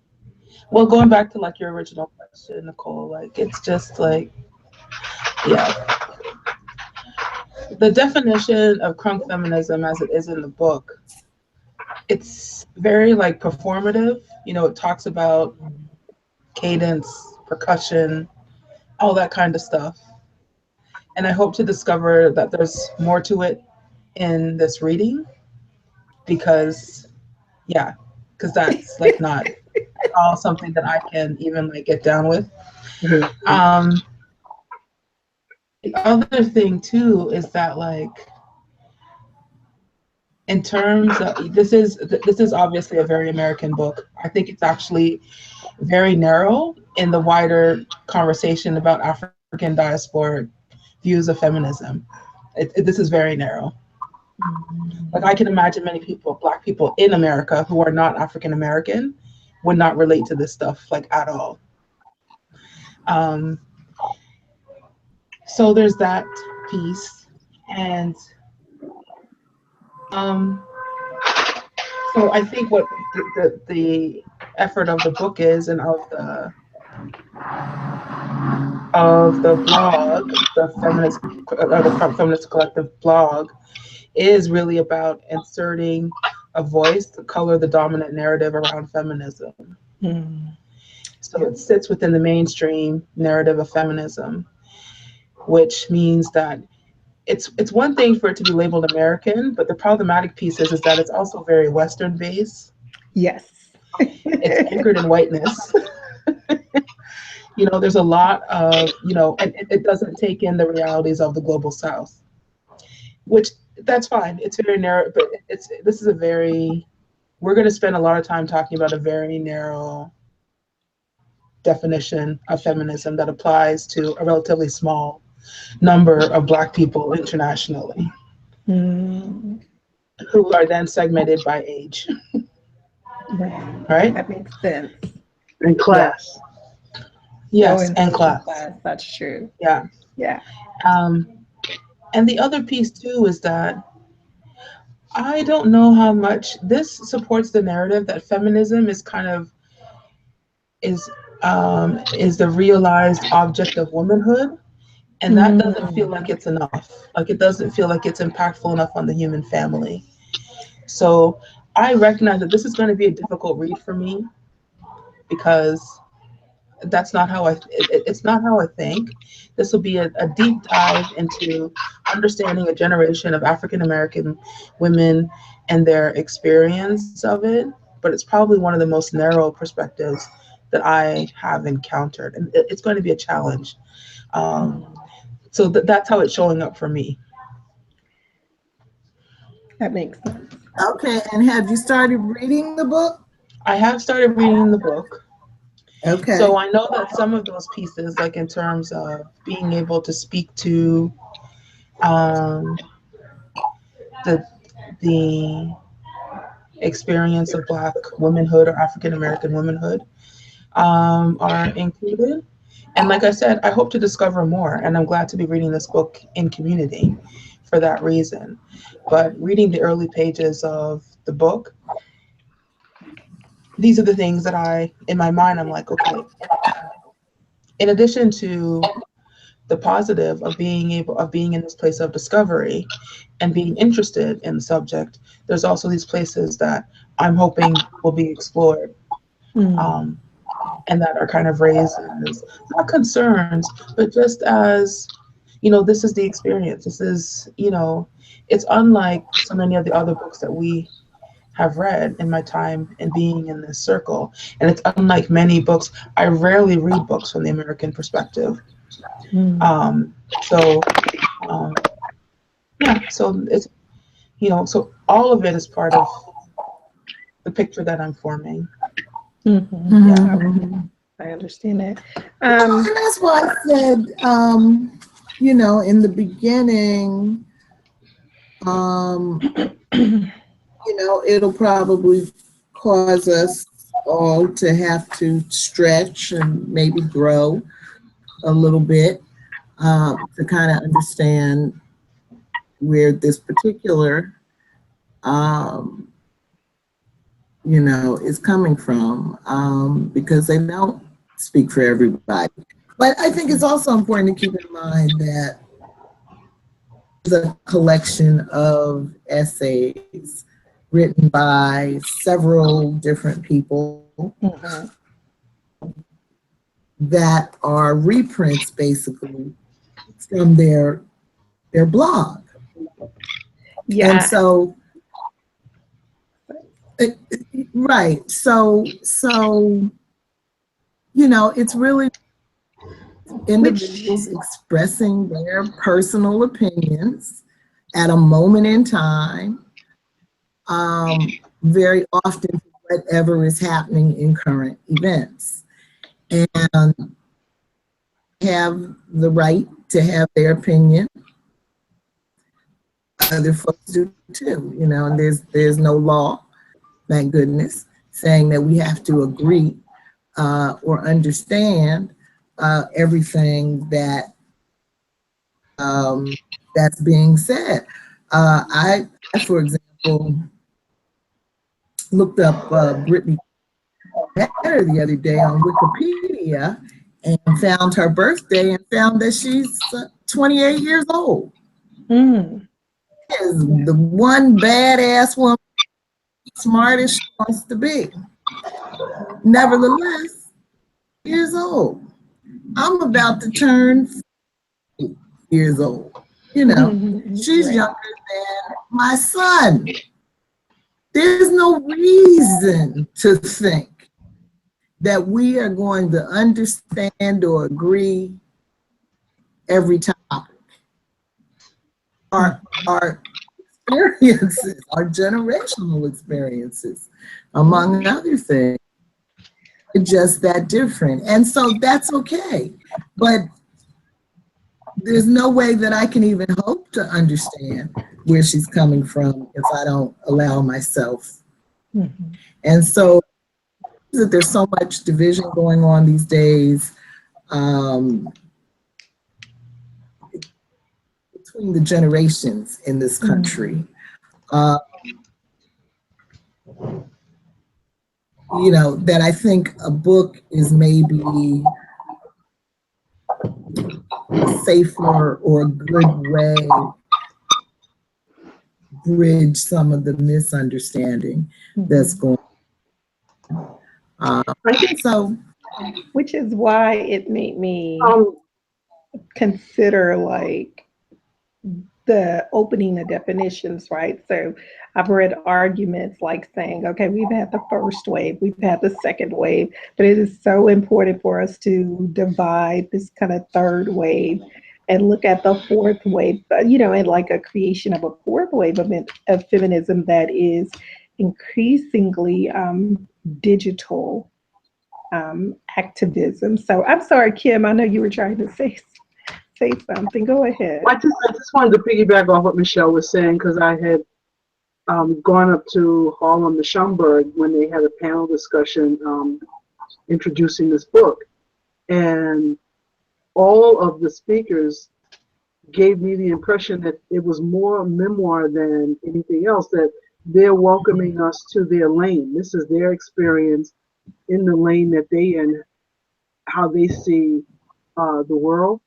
Well, going back to like your original question, Nicole, like it's just like, yeah. The definition of crunk feminism as it is in the book, it's very like performative. You know, it talks about cadence, percussion, all that kind of stuff. And I hope to discover that there's more to it in this reading because, yeah, because that's like not at all something that I can even like get down with. The other thing too is that like, in terms of, this is obviously a very American book. I think it's actually very narrow in the wider conversation about African diasporic views of feminism. This is very narrow. Like I can imagine many people, Black people in America who are not African American, would not relate to this stuff like at all. So there's that piece, and so I think what the effort of the book is, and of the blog, the Crunk Feminist Collective blog, is really about inserting a voice to color the dominant narrative around feminism. So it sits within the mainstream narrative of feminism, which means that it's one thing for it to be labeled American, but the problematic piece is that it's also very Western based. Yes. It's anchored in whiteness. You know, there's a lot of, you know, and it doesn't take in the realities of the global South, which that's fine. It's very narrow, but this is a very, we're going to spend a lot of time talking about a very narrow definition of feminism that applies to a relatively small number of Black people internationally, who are then segmented by age. Right? That makes sense. And class. Yes, and class. That's true. Yeah. Yeah. And the other piece too is that I don't know how much this supports the narrative that feminism is kind of is the realized object of womanhood, and that doesn't feel like it's enough. Like it doesn't feel like it's impactful enough on the human family. So I recognize that this is going to be a difficult read for me because that's not how it's not how I think. This will be a deep dive into understanding a generation of African American women and their experience of it, but it's probably one of the most narrow perspectives that I have encountered, and it's going to be a challenge So that's how it's showing up for me. That makes sense. Okay, and have you started reading the book? I have started reading the book. Okay. So I know that some of those pieces, like in terms of being able to speak to the experience of Black womanhood or African American womanhood, are included. And like I said, I hope to discover more, and I'm glad to be reading this book in community for that reason. But reading the early pages of the book, these are the things that in my mind, I'm like, okay, in addition to the positive of being in this place of discovery and being interested in the subject, there's also these places that I'm hoping will be explored. And that are kind of raised as not concerns, but just as, this is the experience. This is, it's unlike so many of the other books that we have read in my time and being in this circle. And it's unlike many books. I rarely read books from the American perspective. So it's, so all of it is part of the picture that I'm forming. Yeah, I understand that. And that's why I said, in the beginning, it'll probably cause us all to have to stretch and maybe grow a little bit to kind of understand where this particular is coming from, because they don't speak for everybody. But I think it's also important to keep in mind that it's a collection of essays written by several different people that are reprints, basically, from their blog. Yeah. And so, right. So, it's really individuals expressing their personal opinions at a moment in time, very often whatever is happening in current events. And have the right to have their opinion. Other folks do too, and there's no law, thank goodness, saying that we have to agree or understand everything that that's being said. I, for example, looked up Brittney the other day on Wikipedia and found her birthday and found that she's 28 years old. Is the one badass woman, smart as she wants to be. Nevertheless, years old. I'm about to turn 50 years old. She's younger than my son. There's no reason to think that we are going to understand or agree every topic. Our experiences, our generational experiences, among other things, are just that different. And so that's okay. But there's no way that I can even hope to understand where she's coming from if I don't allow myself. And so that there's so much division going on these days between the generations in this country. That I think a book is maybe a safer or a good way to bridge some of the misunderstanding that's going on. So, which is why it made me consider the opening the definitions, right? So I've read arguments like saying, okay, we've had the first wave, we've had the second wave, but it is so important for us to divide this kind of third wave and look at the fourth wave, and like a creation of a fourth wave of feminism that is increasingly digital activism. So I'm sorry, Kim, I know you were trying to say something. Go ahead. I just wanted to piggyback off what Michelle was saying, because I had gone up to Harlem, the Schomburg, when they had a panel discussion introducing this book. And all of the speakers gave me the impression that it was more memoir than anything else, that they're welcoming us to their lane. This is their experience in the lane that they in, how they see the world.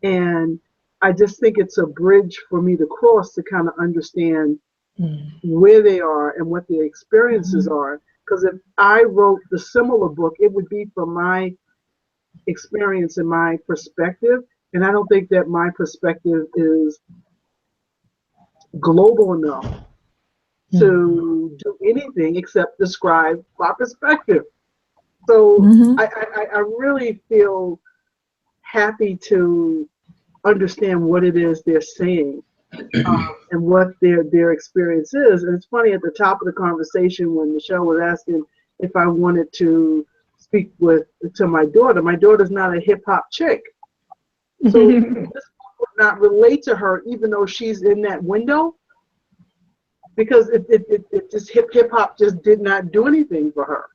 And I just think it's a bridge for me to cross to kind of understand where they are and what their experiences are. Because if I wrote the similar book, it would be from my experience and my perspective. And I don't think that my perspective is global enough to do anything except describe my perspective. So I really feel happy to understand what it is they're saying and what their experience is. And it's funny, at the top of the conversation when Michelle was asking if I wanted to speak to my daughter's not a hip hop chick. So this would not relate to her, even though she's in that window, because it just hip hop just did not do anything for her.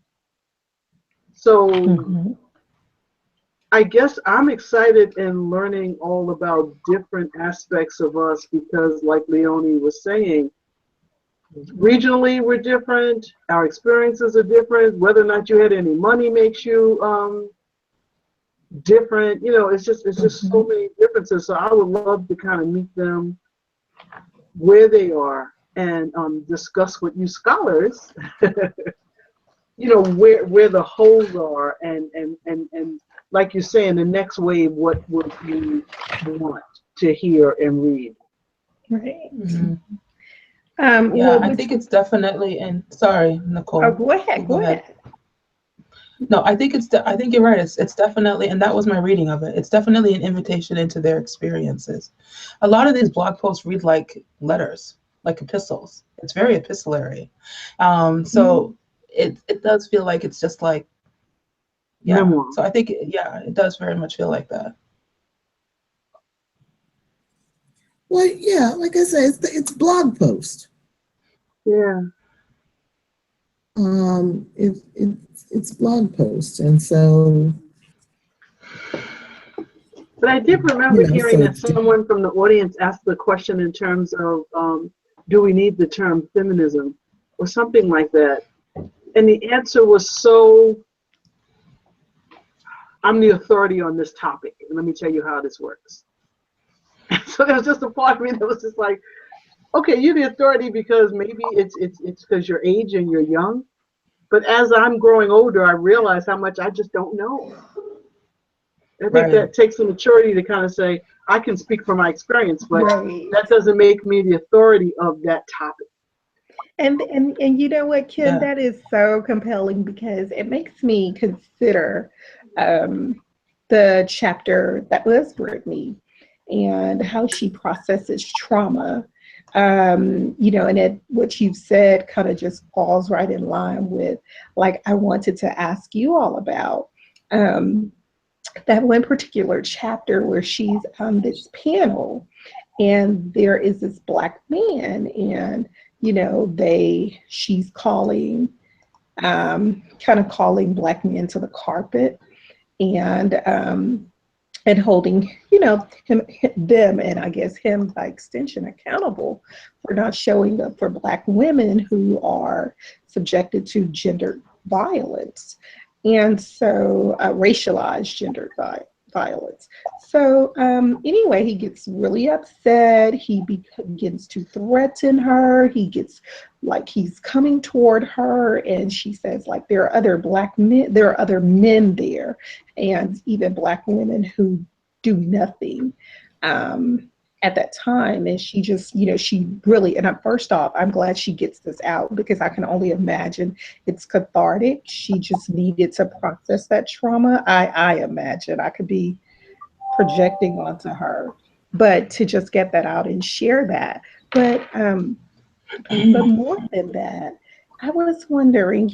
So I guess I'm excited in learning all about different aspects of us, because like Leonie was saying, regionally we're different, our experiences are different, whether or not you had any money makes you different. It's just so many differences. So I would love to kind of meet them where they are and discuss with you scholars where the holes are, and like you're saying, the next wave, what would you want to hear and read? Right. I think it's definitely, and sorry, Nicole. Oh, go ahead. No, I think you're right. It's definitely, and that was my reading of it. It's definitely an invitation into their experiences. A lot of these blog posts read like letters, like epistles. It's very epistolary. So it does feel like it's just like, memoir. So I think, it does very much feel like that. Well, yeah, like I said, it's blog post. Yeah. It's blog post, and so. But I did remember hearing that someone from the audience asked the question in terms of, do we need the term feminism or something like that? And the answer was so, I'm the authority on this topic, and let me tell you how this works. So there was just a part of me that was just like, okay, you're the authority because maybe it's because your age and you're young. But as I'm growing older, I realize how much I just don't know. I think that takes a maturity to kind of say, I can speak from my experience, but that doesn't make me the authority of that topic. And you know what, Kim, that is so compelling, because it makes me consider the chapter that was Brittney and how she processes trauma. And what you've said kind of just falls right in line with, like, I wanted to ask you all about that one particular chapter where she's on this panel and there is this Black man, and she's calling kind of calling Black men to the carpet, and holding, them, and I guess him by extension, accountable for not showing up for Black women who are subjected to gendered violence, and so racialized gendered violence. So anyway, he gets really upset. He begins to threaten her. He gets like he's coming toward her, and she says, like, there are other Black men, there are other men there, and even Black women who do nothing at that time. And she just, she really, and first off, I'm glad she gets this out, because I can only imagine it's cathartic. She just needed to process that trauma. I imagine I could be projecting onto her, but to just get that out and share that. But more than that, I was wondering,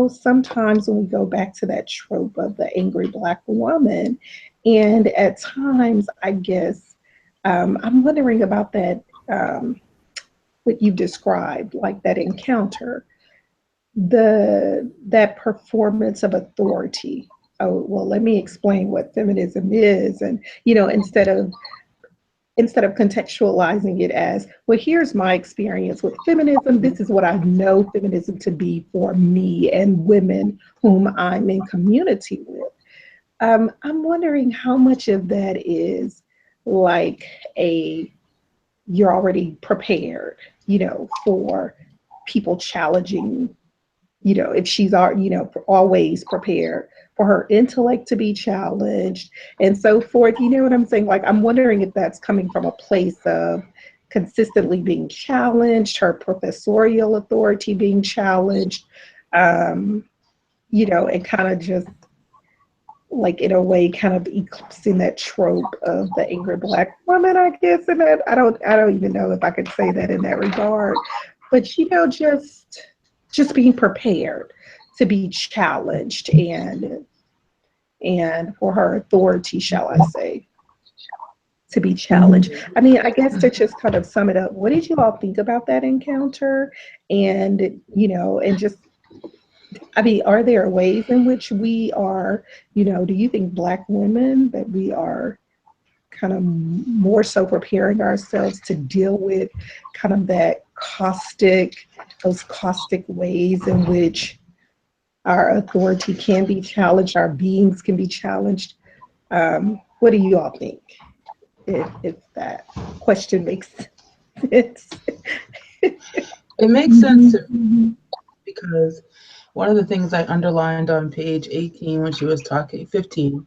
sometimes when we go back to that trope of the angry Black woman, and at times, I guess, I'm wondering about that, what you described, like that encounter, that performance of authority. Oh, well, let me explain what feminism is. And, instead of contextualizing it as, well, here's my experience with feminism. This is what I know feminism to be for me and women whom I'm in community with. I'm wondering how much of that is like you're already prepared, for people challenging, if she's always prepared for her intellect to be challenged and so forth. You know what I'm saying? Like, I'm wondering if that's coming from a place of consistently being challenged, her professorial authority being challenged, and kind of just like, in a way, kind of eclipsing that trope of the angry Black woman, I guess. And that I don't even know if I could say that in that regard, but just being prepared to be challenged and for her authority, shall I say, to be challenged. I mean, I guess to just kind of sum it up, what did you all think about that encounter? And, and just, I mean, are there ways in which we are, do you think Black women, that we are kind of more so preparing ourselves to deal with kind of those caustic ways in which our authority can be challenged, our beings can be challenged? What do you all think? If that question makes sense. It makes sense to me, because one of the things I underlined on page 18 when she was talking, 15,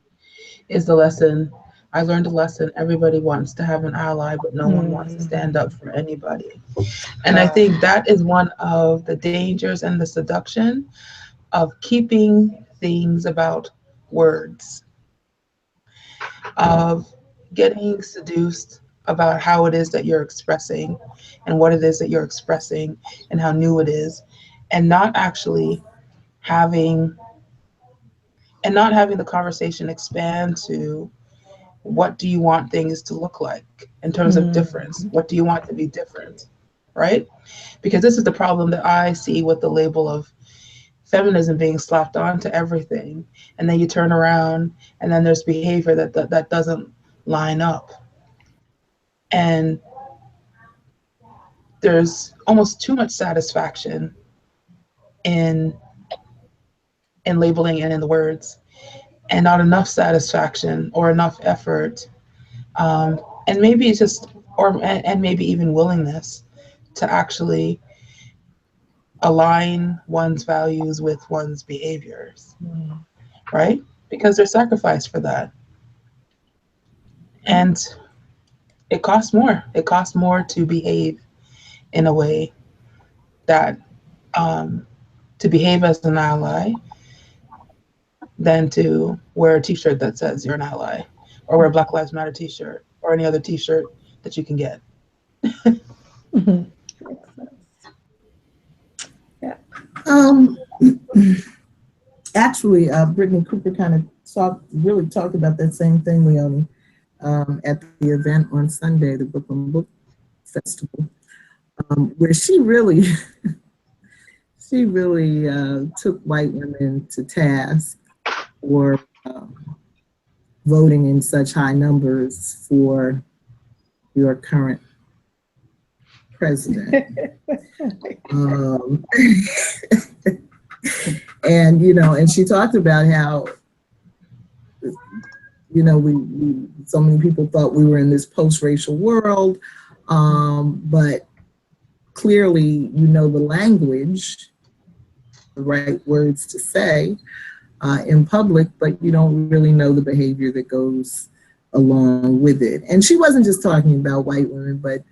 is the lesson. I learned a lesson. Everybody wants to have an ally, but no one wants to stand up for anybody. And I think that is one of the dangers and the seduction of keeping things about words, of getting seduced about how it is that you're expressing and what it is that you're expressing and how new it is, and not actually having the conversation expand to, what do you want things to look like in terms of difference? What do you want to be different, right? Because this is the problem that I see with the label of feminism being slapped onto everything, and then you turn around and then there's behavior that doesn't line up, and there's almost too much satisfaction in labeling and in the words, and not enough satisfaction or enough effort, and maybe it's just, and maybe even willingness to actually align one's values with one's behaviors, right? Because there's sacrifice for that. And it costs more. It costs more to behave in a way that, to behave as an ally, than to wear a t-shirt that says you're an ally, or wear a Black Lives Matter t-shirt, or any other t-shirt that you can get. Yeah. Actually, Brittney Cooper kind of really talked about that same thing, Leonie, at the event on Sunday, the Brooklyn Book Festival, where she really, took white women to task for voting in such high numbers for your current president. And, and she talked about how, we so many people thought we were in this post-racial world, but clearly, the language, the right words to say in public, but you don't really know the behavior that goes along with it. And she wasn't just talking about white women, but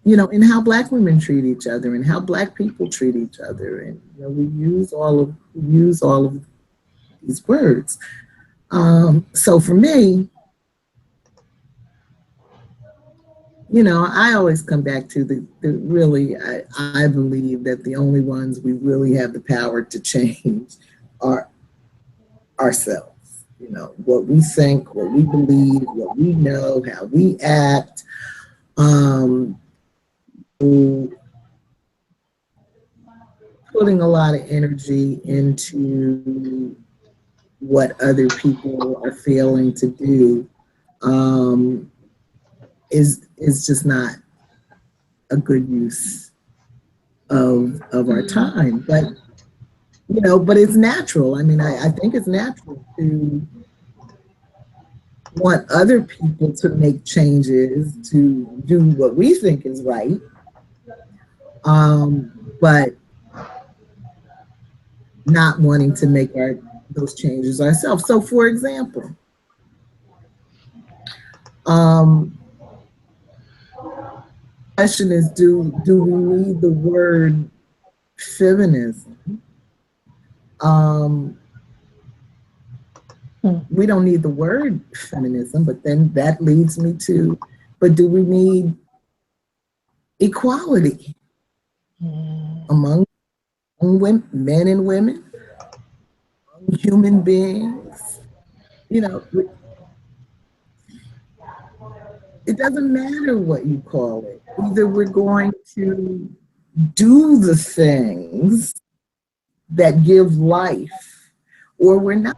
in how Black women treat each other and how Black people treat each other. And we use all of these words. So for me, you know, I always come back to the really, I believe that the only ones we really have the power to change are ourselves. You know, what we think, what we believe, what we know, how we act. Putting a lot of energy into what other people are failing to do is just not a good use of our time. But you know, but it's natural. I mean, I think it's natural to want other people to make changes to do what we think is right. But not wanting to make those changes ourselves. So for example, question is, do we need the word feminism? We don't need the word feminism, but then that leads me to, but do we need equality among women, men and women, human beings? You know, it doesn't matter what you call it. Either we're going to do the things that give life, or we're not.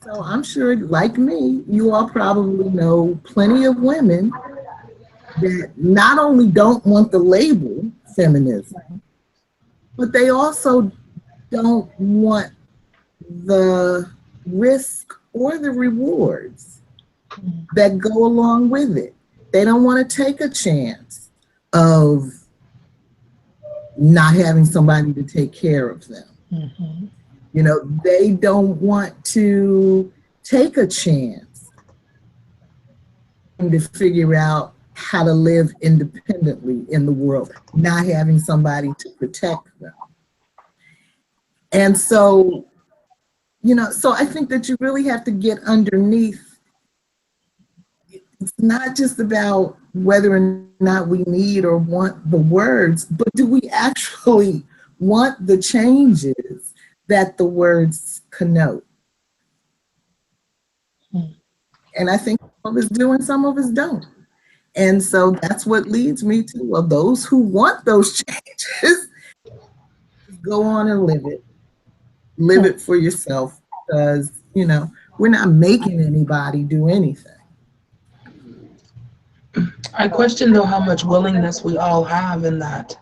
So I'm sure, like me, you all probably know plenty of women that not only don't want the label feminism, but they also don't want the risk or the rewards that go along with it. They don't want to take a chance of not having somebody to take care of them. You know, they don't want to take a chance to figure out how to live independently in the world, not having somebody to protect them. And so, you know, so I think that you really have to get underneath. It's not just about whether or not we need or want the words, but do we actually want the changes that the words connote? And I think some of us do and some of us don't. And so that's what leads me to, well, those who want those changes, go on and live it. Live it for yourself, because, you know, we're not making anybody do anything. I question, though, how much willingness we all have in that.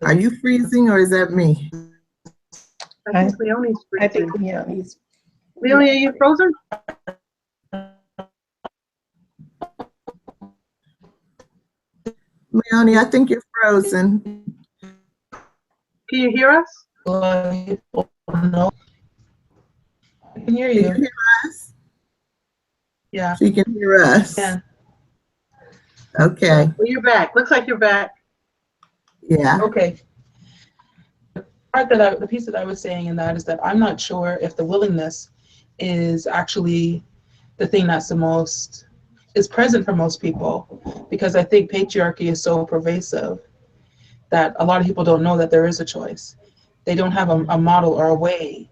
Are you freezing, or is that me? I think Leonie's freezing. I think Leonie's. Leonie, are you frozen? Leonie, I think you're frozen. Can you hear us? No. I can hear you. Can you hear us? Yeah. She can hear us. Yeah. Okay. Well, you're back. Looks like you're back. Yeah. Okay. The piece that I was saying in that is that I'm not sure if the willingness is actually the thing that's the most is present for most people, because I think patriarchy is so pervasive that a lot of people don't know that there is a choice. They don't have a model or a way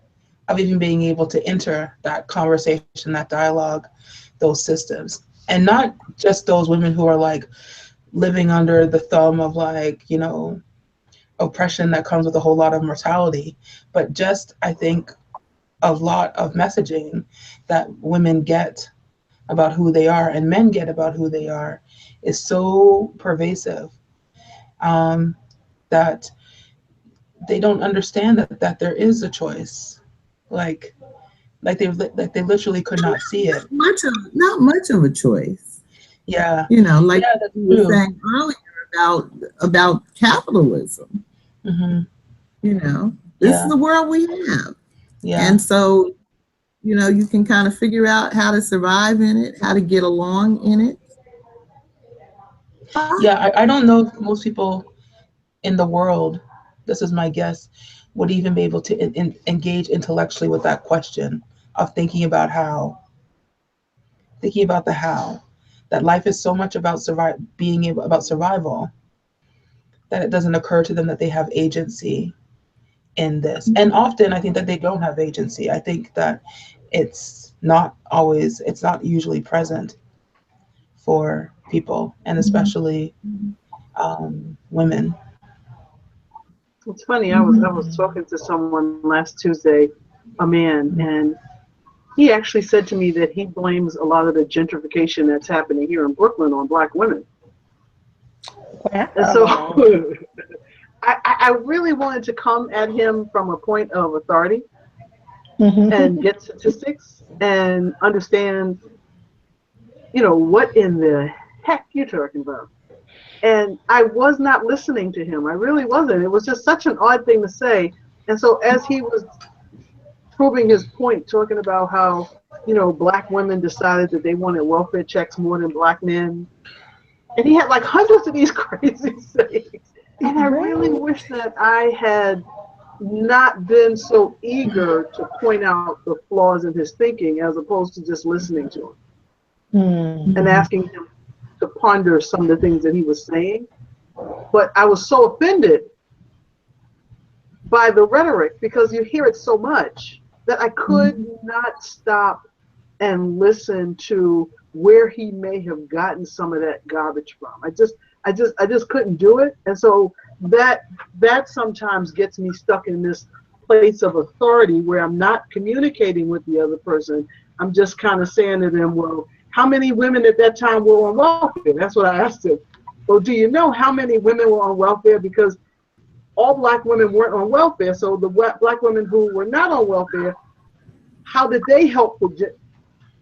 of even being able to enter that conversation, that dialogue, those systems. And not just those women who are like living under the thumb of, like, you know, oppression that comes with a whole lot of mortality, but just, I think, a lot of messaging that women get about who they are and men get about who they are is so pervasive that they don't understand that there is a choice. Like they literally could not see it. Not much of a choice. Yeah. You know, like you were saying earlier about capitalism. Mm-hmm. You know, this is the world we have. Yeah. And so, you know, you can kind of figure out how to survive in it, how to get along in it. Yeah, I don't know if most people in the world, this is my guess, would even be able to engage intellectually with that question of thinking about the how, that life is so much about about survival, that it doesn't occur to them that they have agency in this. And often I think that they don't have agency. I think that it's not usually present for people, and especially women. It's funny. I was talking to someone last Tuesday, a man, and he actually said to me that he blames a lot of the gentrification that's happening here in Brooklyn on Black women. Wow. And so I really wanted to come at him from a point of authority and get statistics and understand, what in the heck you're talking about. And I was not listening to him. I really wasn't. It was just such an odd thing to say. And so as he was proving his point, talking about how, Black women decided that they wanted welfare checks more than Black men. And he had like hundreds of these crazy sayings. And I really wish that I had not been so eager to point out the flaws in his thinking as opposed to just listening to him and asking him to ponder some of the things that he was saying. But I was so offended by the rhetoric, because you hear it so much, that I could not stop and listen to where he may have gotten some of that garbage from. I just couldn't do it. And so that sometimes gets me stuck in this place of authority where I'm not communicating with the other person. I'm just kind of saying to them, well, how many women at that time were on welfare? That's what I asked him. Well, do you know how many women were on welfare? Because all Black women weren't on welfare. So the Black women who were not on welfare, how did they help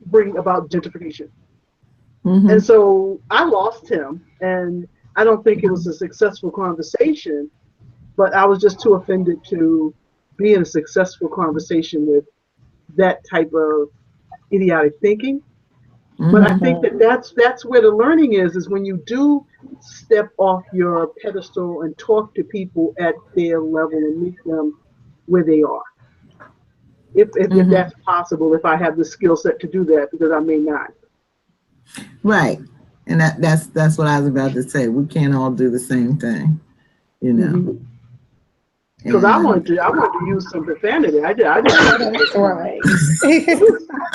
bring about gentrification? And so I lost him, and I don't think it was a successful conversation, but I was just too offended to be in a successful conversation with that type of idiotic thinking. But I think that's where the learning is when you do step off your pedestal and talk to people at their level and meet them where they are. If that's possible, if I have the skill set to do that, because I may not. Right. And that's what I was about to say. We can't all do the same thing, Because I wanted to use some profanity. I did. That's right.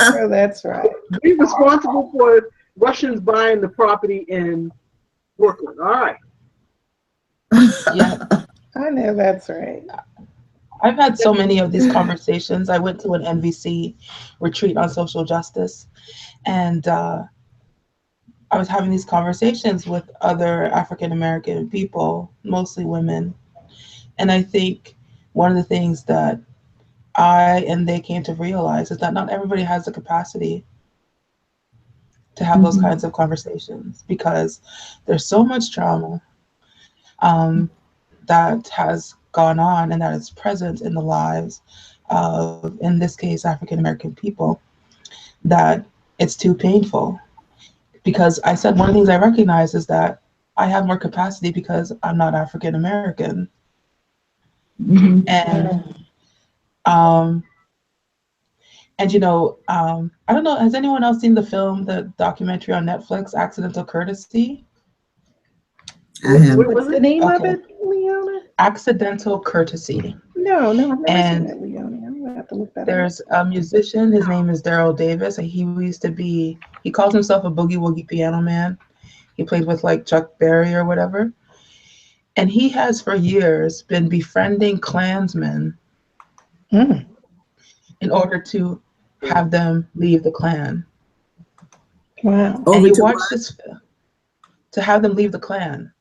Oh, that's right. Be responsible for Russians buying the property in Brooklyn. All right. Yeah, I know that's right. I've had so many of these conversations. I went to an NVC retreat on social justice, and I was having these conversations with other African American people, mostly women. And I think one of the things that I and they came to realize is that not everybody has the capacity to have those kinds of conversations, because there's so much trauma that has gone on and that is present in the lives of, in this case, African American people, that it's too painful. Because I said one of the things I recognize is that I have more capacity because I'm not African American. And I don't know, has anyone else seen the documentary on Netflix, Accidental Courtesy? What's the name of it, Leona? Accidental Courtesy. No, I've never seen it, Leonie. I'm gonna have to look that up. There's a musician, his name is Daryl Davis, and he calls himself a boogie woogie piano man. He played with like Chuck Berry or whatever. And he has for years been befriending Klansmen in order to have them leave the Klan. Wow. And you watch this to have them leave the Klan.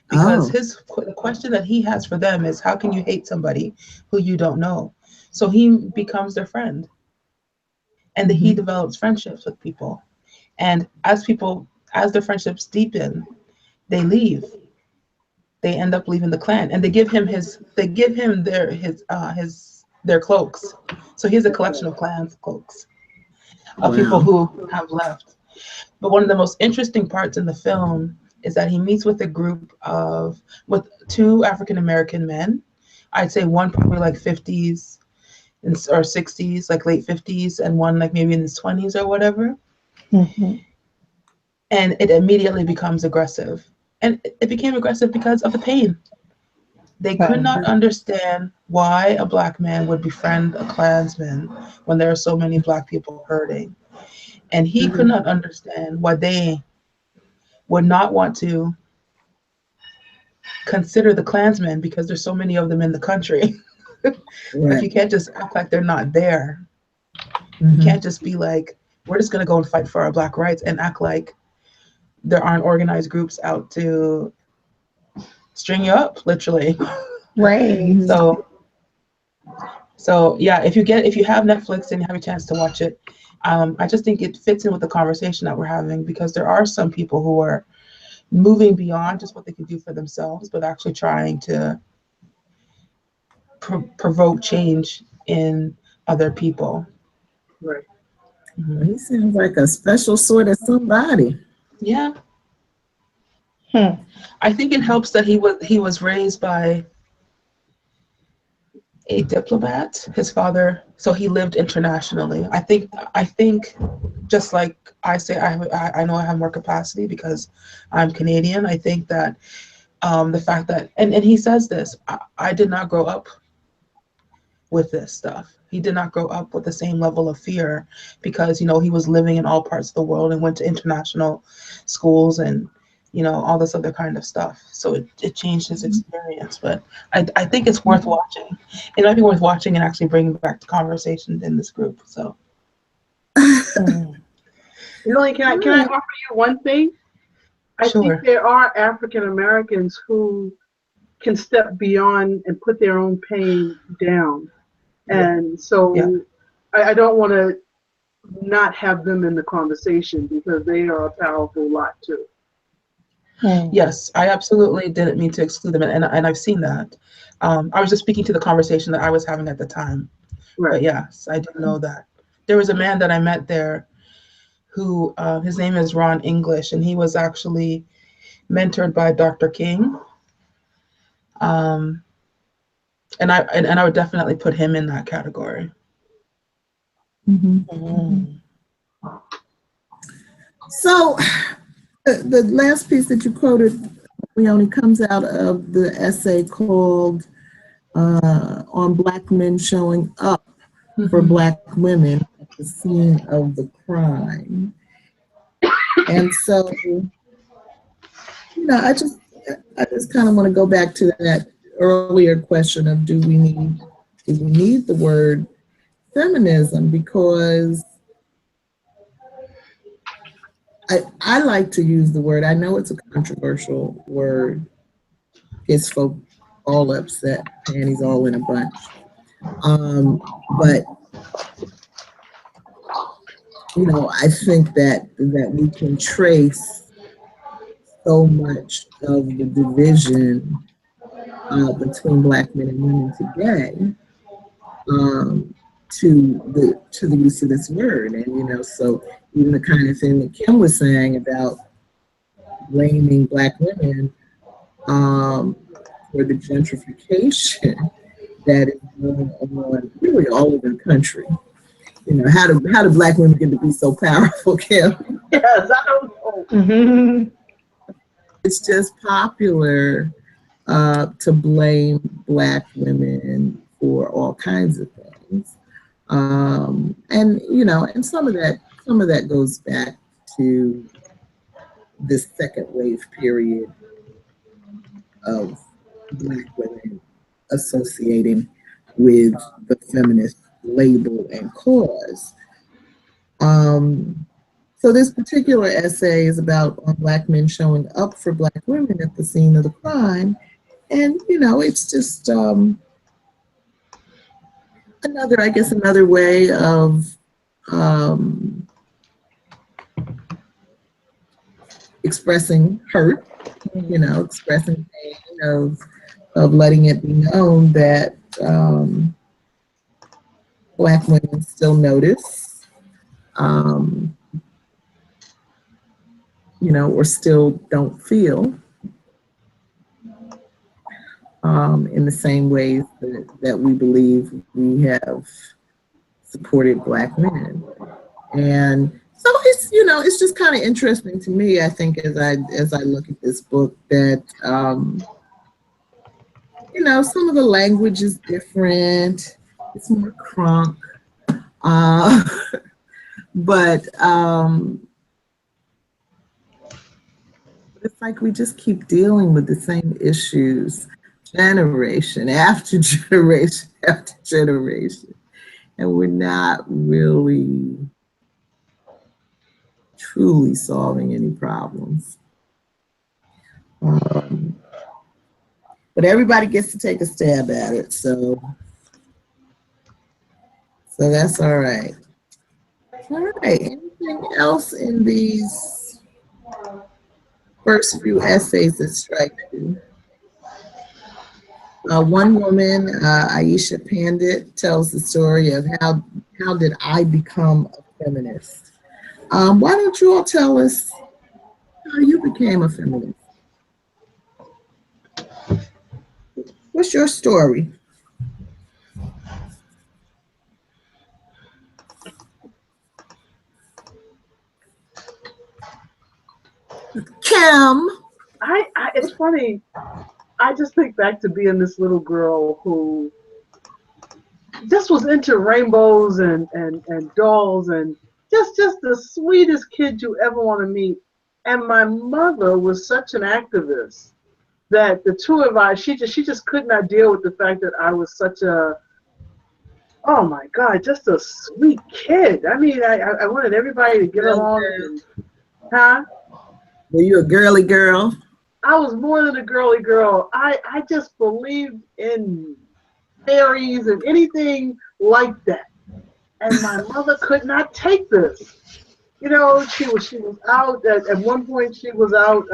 Because the question that he has for them is, how can you hate somebody who you don't know? So he becomes their friend. And he develops friendships with people. And as their friendships deepen, they leave. They end up leaving the Klan, and they give him their cloaks. So he has a collection of Klan cloaks of people who have left. But one of the most interesting parts in the film is that he meets with a group with 2 African-American men. I'd say one probably like 50s or 60s, like late 50s, and one like maybe in his 20s or whatever. Mm-hmm. And it immediately becomes aggressive. And it became aggressive because of the pain. They could not understand why a Black man would befriend a Klansman when there are so many Black people hurting. And he could not understand why they would not want to consider the Klansmen because there's so many of them in the country. Like, you can't just act like they're not there. You can't just be like, we're just going to go and fight for our Black rights and act like there aren't organized groups out to string you up, literally. Right. So yeah, if you have Netflix and you have a chance to watch it, I just think it fits in with the conversation that we're having, because there are some people who are moving beyond just what they can do for themselves, but actually trying to provoke change in other people. Right. He sounds like a special sort of somebody. Yeah. I think it helps that he was raised by a diplomat, his father, so he lived internationally. I think just like I say, I know I have more capacity because I'm Canadian. I think that the fact that, and he says this, I did not grow up with this stuff. He did not grow up with the same level of fear because, you know, he was living in all parts of the world and went to international schools and, you know, all this other kind of stuff. So it changed his experience. But I think it's worth watching. It might be worth watching and actually bringing back the conversation in this group. So. Really, can I offer you one thing? I think there are African Americans who can step beyond and put their own pain down. And so I don't want to not have them in the conversation because they are a powerful lot too. Yes, I absolutely didn't mean to exclude them, and I've seen that. I was just speaking to the conversation that I was having at the time. Right. But yes, I did know that. There was a man that I met there who, his name is Ron English, and he was actually mentored by Dr. King. And I would definitely put him in that category. So the last piece that you quoted, Leonie, comes out of the essay called On Black Men Showing Up for Black Women at the Scene of the Crime. And so, you know, I just kind of want to go back to that earlier question of do we need the word feminism, because I like to use the word. I know it's a controversial word. Gets folk all upset, panties all in a bunch. But you know, I think that we can trace so much of the division between Black men and women today to the use of this word. And you know, so even the kind of thing that Kim was saying about blaming Black women for the gentrification that is going on really all over the country. You know, how do Black women get to be so powerful, Kim? Yes, I don't know. It's just popular to blame Black women for all kinds of things. And you know, and some of that goes back to this second wave period of Black women associating with the feminist label and cause. So this particular essay is about Black men showing up for Black women at the scene of the crime. And, you know, it's just another way of expressing hurt, you know, expressing pain, of letting it be known that Black women still notice, you know, or still don't feel. in the same ways that we believe we have supported Black men. And so it's, you know, it's just kind of interesting to me, I think, as I look at this book, that, you know, some of the language is different. It's more crunk. But it's like we just keep dealing with the same issues generation after generation after generation. And we're not really truly solving any problems. But everybody gets to take a stab at it, so that's all right. All right, anything else in these first few essays that strike you? One woman, Aisha Pandit, tells the story of how did I become a feminist? Why don't you all tell us how you became a feminist? What's your story? Kim. It's funny. I just think back to being this little girl who just was into rainbows and dolls and just the sweetest kid you ever want to meet. And my mother was such an activist that the two of us, she just could not deal with the fact that I was such a, oh my God, just a sweet kid. I mean, I wanted everybody to get along. And, huh? Were you a girly girl? I was more than a girly girl. I just believed in fairies and anything like that. And my mother could not take this. You know, she was out at one point. She was out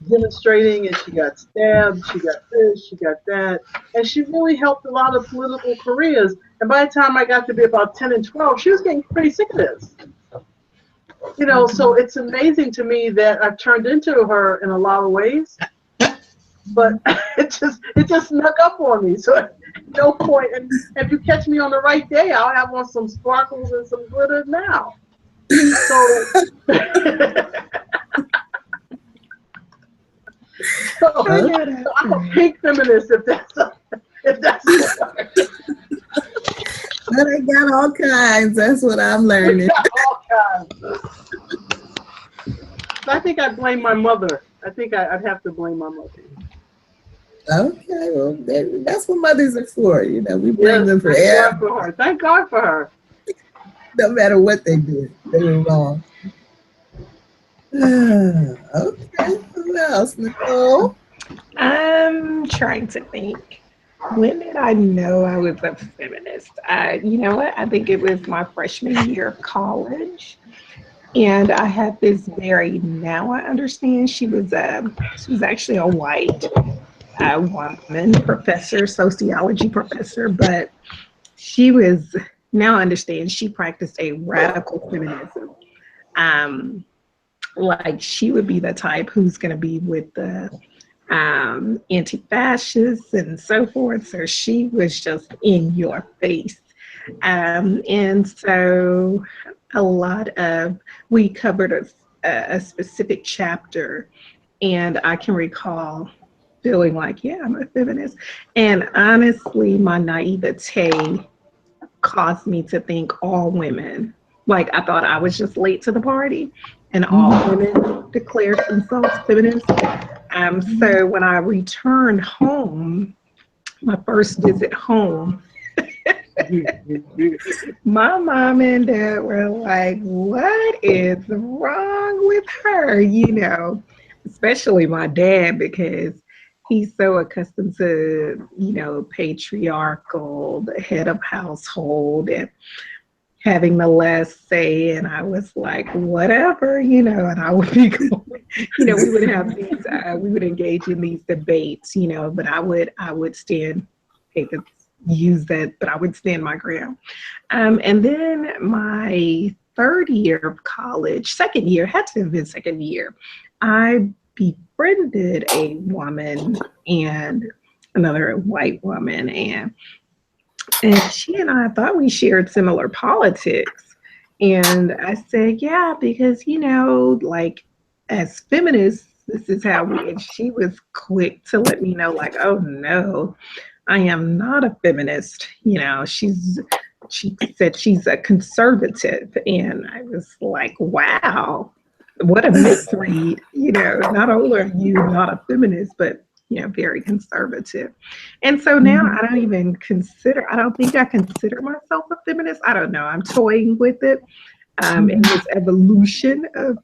demonstrating, and she got stabbed. She got this. She got that, and she really helped a lot of political careers. And by the time I got to be about 10 and 12, she was getting pretty sick of this. You know, so it's amazing to me that I've turned into her in a lot of ways, but it just snuck up on me. So at no point, and if you catch me on the right day, I'll have on some sparkles and some glitter now. So, I'm a pink feminist if that's But I got all kinds. That's what I'm learning. all kinds. I think I blame my mother. I think I'd have to blame my mother. Okay, well, that's what mothers are for. You know, we blame them for everything. Thank God for her. No matter what they did, they were wrong. Okay, who else? Nicole? I'm trying to think. When did I know I was a feminist? You know what? I think it was my freshman year of college. And I had this now I understand she was actually a white woman professor, sociology professor, but now I understand she practiced a radical feminism. Like she would be the type who's going to be with the anti-fascists and so forth. So she was just in your face. And so we covered a specific chapter, and I can recall feeling like, yeah, I'm a feminist. And honestly, my naivete caused me to think all women, like I thought I was just late to the party, and all women declared themselves feminists. So when I returned home, my first visit home, my mom and dad were like, what is wrong with her? You know, especially my dad, because he's so accustomed to, you know, patriarchal, the head of household and having the last say. And I was like, whatever, you know, and I would be going, you know, we would have these, we would engage in these debates, you know, but I would stand, hate to use that, but I would stand my ground. And then my third year of college, second year, had to have been second year, I befriended a woman and another white woman, and she and I thought we shared similar politics. And I said, yeah, because, you know, like as feminists, this is how we, and she was quick to let me know, like, oh no, I am not a feminist. You know, she said she's a conservative. And I was like, wow, what a misread. You know, not only are you not a feminist, but, you know, very conservative. And so now I don't think I consider myself a feminist. I don't know. I'm toying with it in this evolution of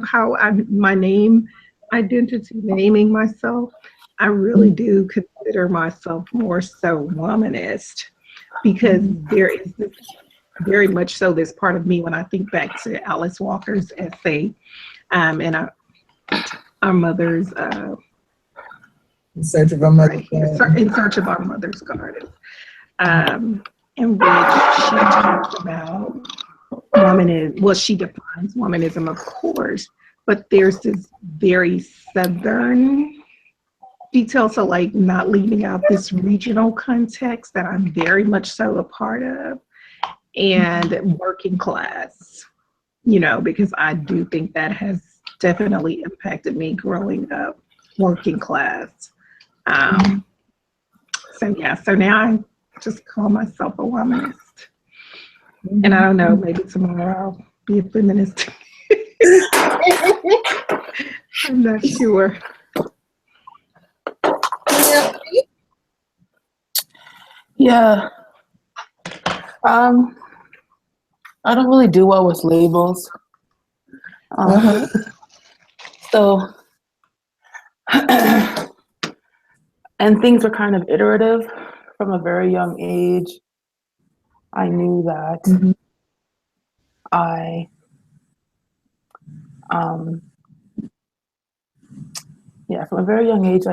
how my name identity, naming myself. I really do consider myself more so womanist, because there is this, very much so, this part of me when I think back to Alice Walker's essay and our mother's In Search of Our Mother's Garden. In Search of Our Mother's Garden, in which she talks about womanism. Well, she defines womanism, of course, but there's this very Southern detail, so like not leaving out this regional context that I'm very much so a part of, and working class, you know, because I do think that has definitely impacted me growing up, working class. So now I just call myself a womanist. And I don't know, maybe tomorrow I'll be a feminist. I'm not sure. Yeah. I don't really do well with labels. So, and things were kind of iterative from a very young age. I knew that from a very young age,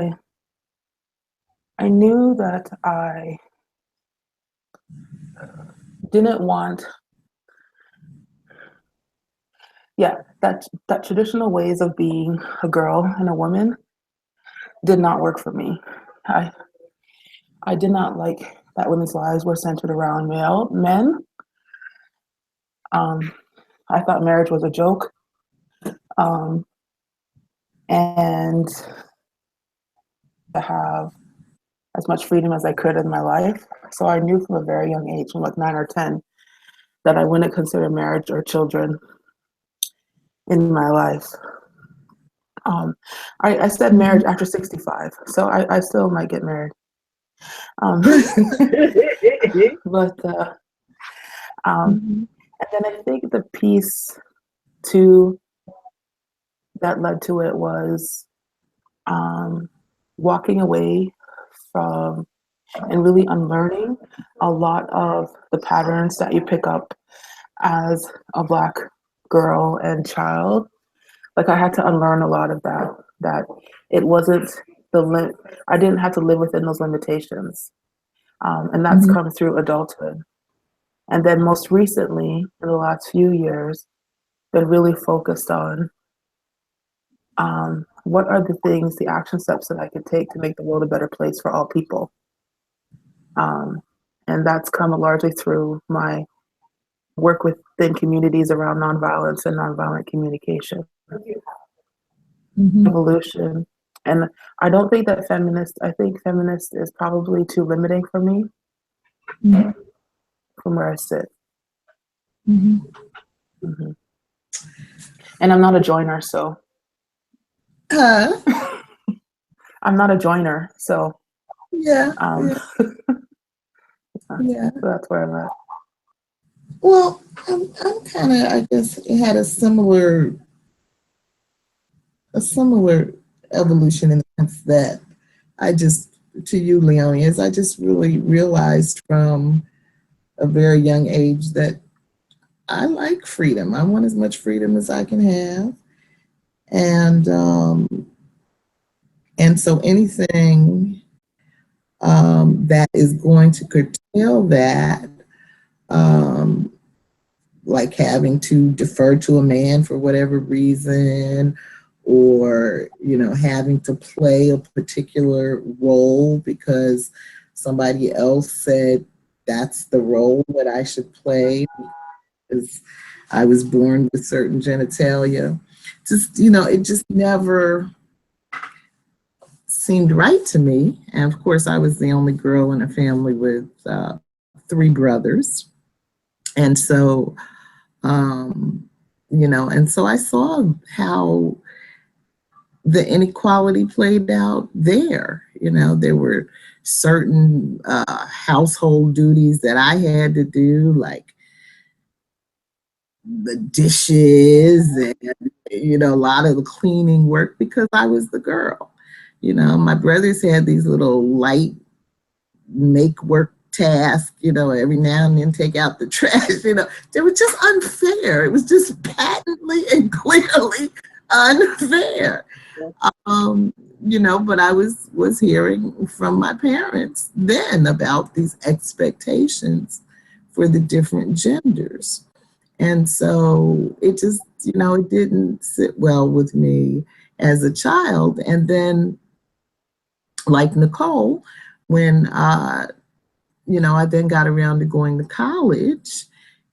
I knew that I didn't want, that traditional ways of being a girl and a woman did not work for me. I did not like that women's lives were centered around men. I thought marriage was a joke. And to have as much freedom as I could in my life. So I knew from a very young age, from like 9 or 10, that I wouldn't consider marriage or children in my life. I said marriage after 65, so I still might get married. But and then I think the piece too that led to it was walking away from and really unlearning a lot of the patterns that you pick up as a Black girl and child. Like I had to unlearn a lot of that it wasn't I didn't have to live within those limitations. And that's come through adulthood. And then most recently, in the last few years, been really focused on what are the things, the action steps that I could take to make the world a better place for all people. And that's come largely through my work within communities around nonviolence and nonviolent communication. Evolution. And I don't think that I think feminist is probably too limiting for me from where I sit. And I'm not a joiner, so. I'm not a joiner, so. Yeah. So that's where I'm at. Well, I'm kind of, I guess, had a similar evolution in the sense that to you, Leonie, is I just really realized from a very young age that I like freedom. I want as much freedom as I can have. And so anything that is going to curtail that, like having to defer to a man for whatever reason, or, you know, having to play a particular role because somebody else said that's the role that I should play because I was born with certain genitalia. Just, you know, it just never seemed right to me. And of course, I was the only girl in a family with 3 brothers. And so, you know, and so I saw how the inequality played out there. You know, there were certain household duties that I had to do, like the dishes and, you know, a lot of the cleaning work because I was the girl. You know, my brothers had these little light make work tasks, you know, every now and then take out the trash, you know. It was just unfair. It was just patently and clearly unfair. You know, but I was hearing from my parents then about these expectations for the different genders. And so it just, you know, it didn't sit well with me as a child. And then, like Nicole, when, you know, I then got around to going to college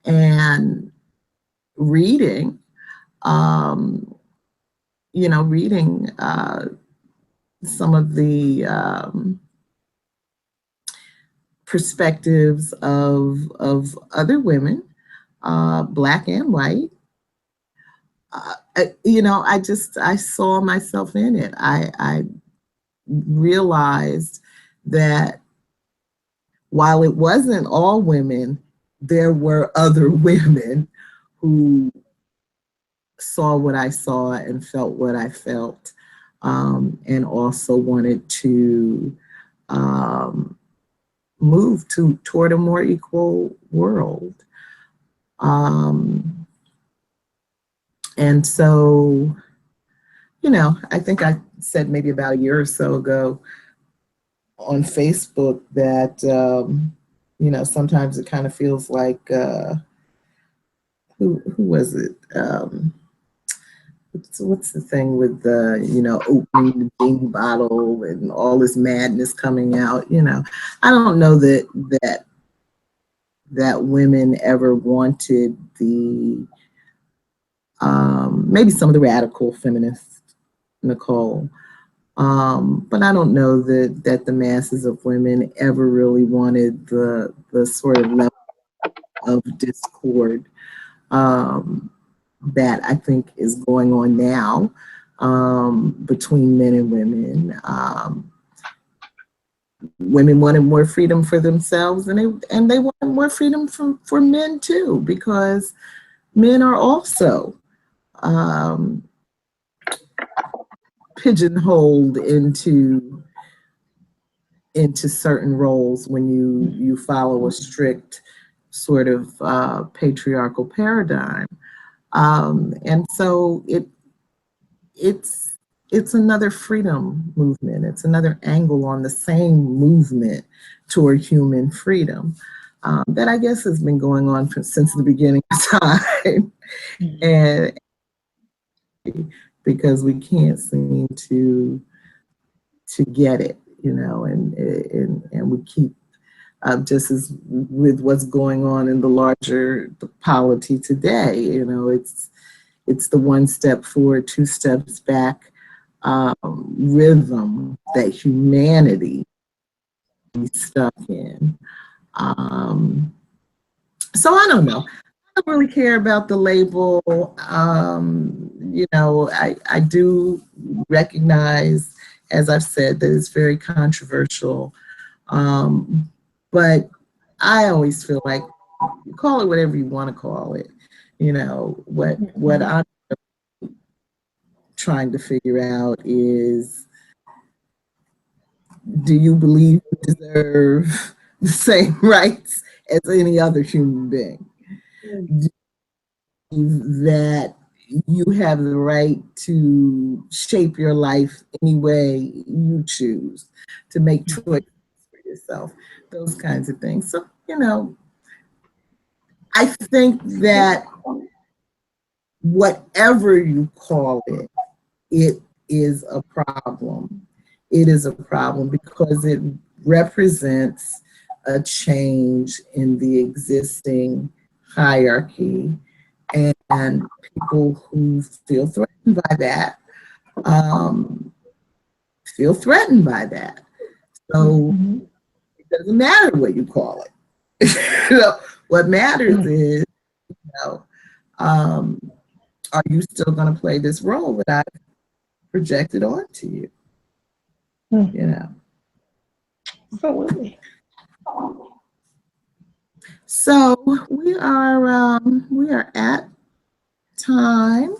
and reading, you know, reading some of the perspectives of other women, Black and white. You know, I saw myself in it. I realized that while it wasn't all women, there were other women who saw what I saw and felt what I felt, and also wanted to move toward a more equal world. And so, you know, I think I said maybe about a year or so ago on Facebook that, you know, sometimes it kind of feels like, who was it? What's the thing with the, you know, opening the genie bottle and all this madness coming out, you know. I don't know that women ever wanted the, maybe some of the radical feminists, Nicole, but I don't know that the masses of women ever really wanted the sort of level of discord that I think is going on now between men and women. Women wanted more freedom for themselves, and they wanted more freedom for men too, because men are also pigeonholed into certain roles when you follow a strict sort of patriarchal paradigm. And so it's another freedom movement. It's another angle on the same movement toward human freedom that I guess has been going on since the beginning of time. And because we can't seem to get it, you know, and we keep just as with what's going on in the larger polity today, you know, it's the one step forward, 2 steps back rhythm that humanity is stuck in. So I don't know. I don't really care about the label. You know, I do recognize, as I've said, that it's very controversial. But I always feel like, call it whatever you want to call it. You know, what I'm trying to figure out is, do you believe you deserve the same rights as any other human being? Do you believe that you have the right to shape your life any way you choose, to make choices for yourself, those kinds of things? So, you know, I think that whatever you call it, it is a problem. It is a problem because it represents a change in the existing hierarchy, and people who feel threatened by that feel threatened by that. So it doesn't matter what you call it. What matters is, are you still going to play this role that I've projected onto you? You know. Absolutely. So we are at time.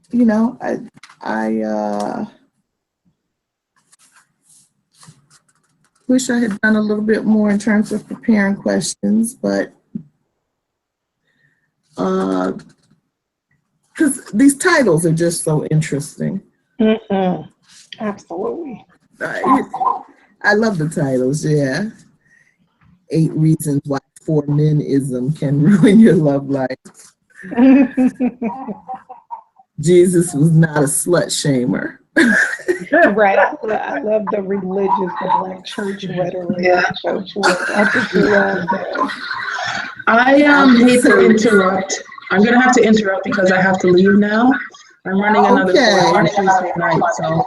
You know, I wish I had done a little bit more in terms of preparing questions, but because these titles are just so interesting. Absolutely. I love the titles, yeah. 8 reasons why 4-menism can ruin your love life. Jesus was not a slut shamer. Right. I love the religious, the Black church rhetoric. Yeah. So I just love that. I hate to interrupt. I'm going to have to interrupt because I have to leave now. I'm running another 4 hours tonight, so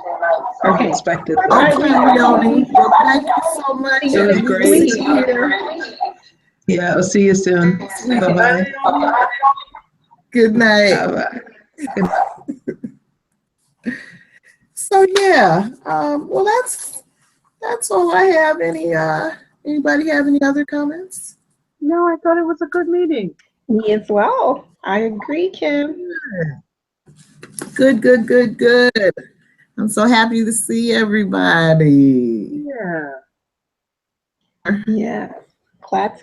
I'm expected. Okay, Leonie. Well, thank you so much. It was great. Yeah, I'll see you soon. Bye-bye. Good night. Bye-bye. So yeah, well that's all I have. Anybody have any other comments? No, I thought it was a good meeting. Me as well. I agree, Kim. Good. I'm so happy to see everybody. Yeah. Glad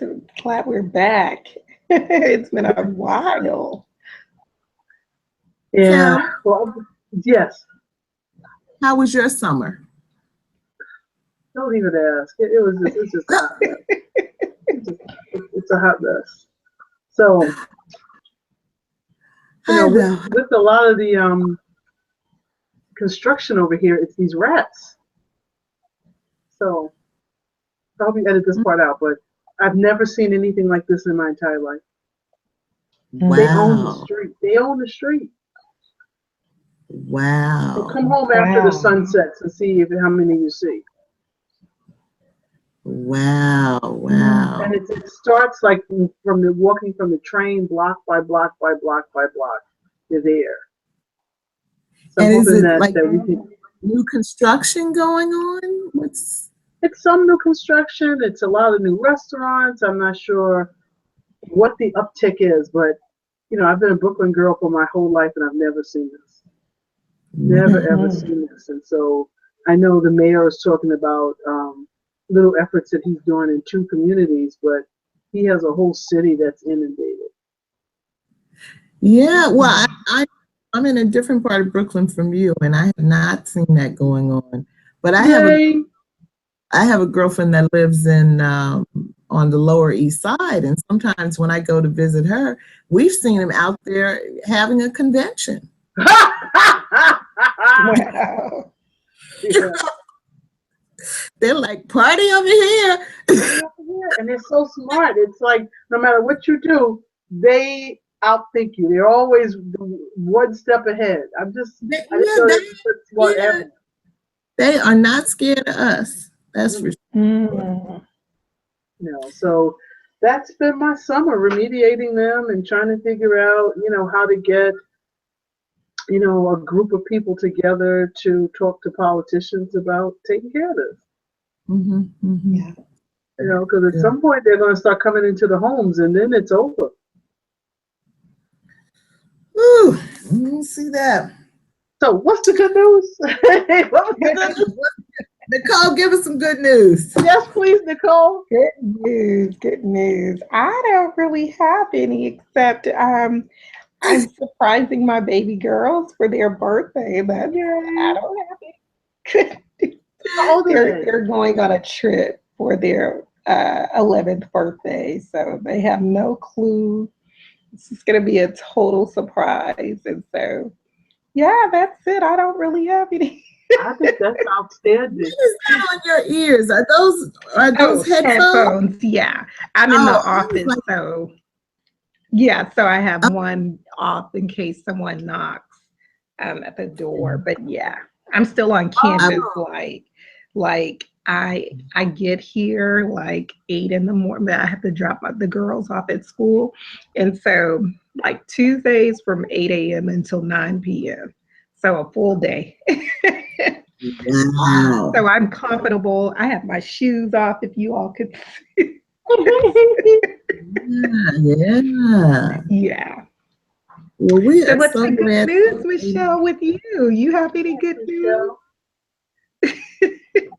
we're back. It's been a while. Yeah. Well, yes. How was your summer? Don't even ask. It's just a hot mess. It's a hot mess. So, with a lot of the construction over here, it's these rats. So, I'll probably edit this part out, but I've never seen anything like this in my entire life. Wow. They own the street. Wow. So come home after the sun sets and see how many you see. Wow. And it starts like from walking from the train, block by block by block by block. You're there. So and is it like new construction going on? It's some new construction. It's a lot of new restaurants. I'm not sure what the uptick is, but I've been a Brooklyn girl for my whole life and I've never seen this. Never ever seen this. And so I know the mayor is talking about little efforts that he's doing in 2 communities, but he has a whole city that's inundated. Yeah, well, I'm in a different part of Brooklyn from you, and I have not seen that going on. But I have a girlfriend that lives in on the Lower East Side, and sometimes when I go to visit her, we've seen them out there having a convention. Wow. Yeah. They're like, party over here. And they're so smart. It's like no matter what you do, they outthink you. They're always 1 step ahead. They are not scared of us. That's for sure. So that's been my summer, remediating them and trying to figure out, how to get, a group of people together to talk to politicians about taking care of this. Yeah. Because at some point they're going to start coming into the homes and then it's over. Ooh, let me see that. So what's the good news? Nicole, give us some good news. Yes, please, Nicole. Good news. I don't really have any except I'm surprising my baby girls for their birthday. But I don't have any. They're going on a trip for their 11th birthday, so they have no clue It's just going to be a total surprise. And so, yeah, that's it. I don't really have any. I think that's outstanding. What is that on your ears? Are those headphones? Yeah. I'm in the office, like, so yeah, so I have one off in case someone knocks at the door. But yeah, I'm still on campus. Like I get here like 8 in the morning. I have to drop the girls off at school, and so like Tuesdays from 8 a.m. until 9 p.m. So a full day. wow. So I'm comfortable. I have my shoes off, if you all could see. Yeah. Yeah. Well, we So are what's so the good glad. news, Michelle, with you? You have any good news?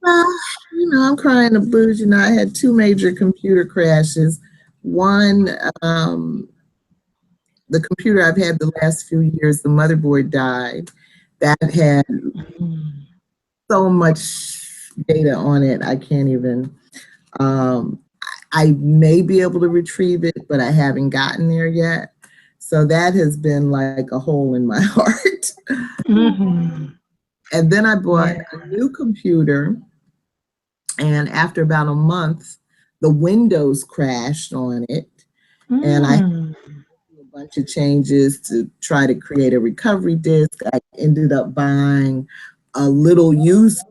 I'm crying the blues. I had 2 major computer crashes. One, the computer I've had the last few years, the motherboard died. That had so much data on it, I can't even. I may be able to retrieve it, but I haven't gotten there yet. So that has been like a hole in my heart. And then I bought a new computer, and after about a month, the Windows crashed on it. And I had a bunch of changes to try to create a recovery disk. I ended up buying a little used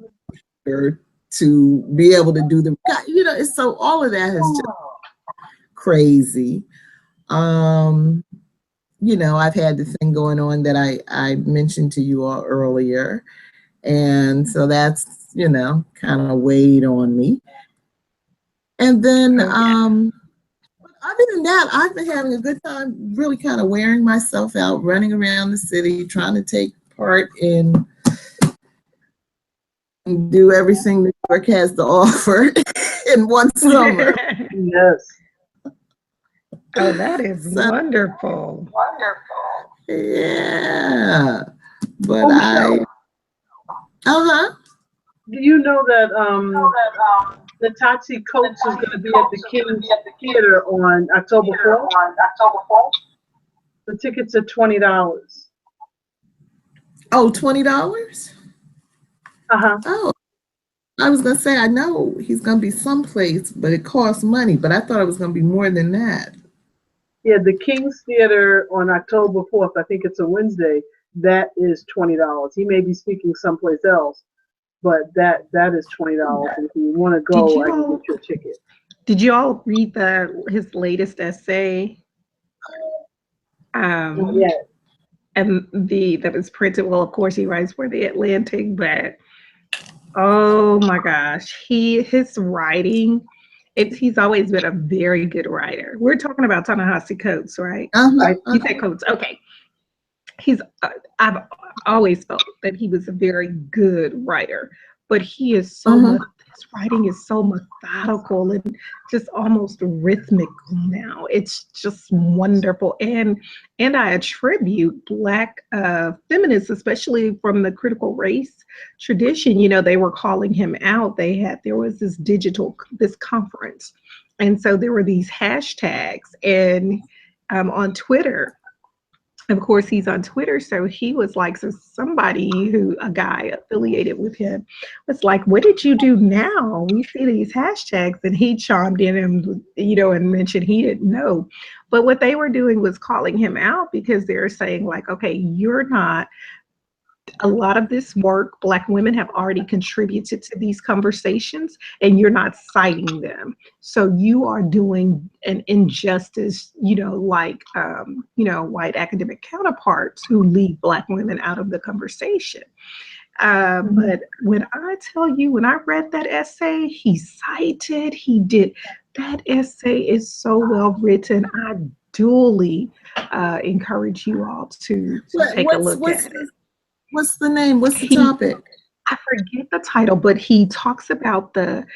computer to be able to do so all of that has just crazy. I've had the thing going on that I mentioned to you all earlier. And so that's, kind of weighed on me. And then, other than that, I've been having a good time, really kind of wearing myself out, running around the city, trying to take part in and do everything New York has to offer in one summer. Yes. Oh, that is wonderful. Yeah. But Do you know that Natasha Coates is going to be at the King's Theater on October 4th? The tickets are $20. Oh, $20? Oh, I was going to say, I know he's going to be someplace, but it costs money. But I thought it was going to be more than that. Yeah, the King's Theater on October 4th, I think it's a Wednesday, that is $20. He may be speaking someplace else, but that is $20. And if you want to go, I can get you a ticket. Did you all read his latest essay? Yeah. And that was printed. Well, of course, he writes for The Atlantic, but oh my gosh, his writing. He's always been a very good writer. We're talking about Ta-Nehisi Coates, right? You said Coates, okay. I've always felt that he was a very good writer, but he is so his writing is so methodical and just almost rhythmical now. It's just wonderful. And I attribute Black feminists, especially from the critical race tradition, they were calling him out. There was this conference. And so there were these hashtags and on Twitter. Of course, he's on Twitter, so he was like, a guy affiliated with him was like, what did you do now? We see these hashtags, and he chimed in and, and mentioned he didn't know. But what they were doing was calling him out because they're saying like, okay, you're not, a lot of this work, Black women have already contributed to these conversations and you're not citing them. So you are doing an injustice, like, white academic counterparts who leave Black women out of the conversation. But when I tell you, when I read that essay, he did. That essay is so well written. I duly encourage you all to take a look at it. What's the name? What's the topic? I forget the title, but he talks about the,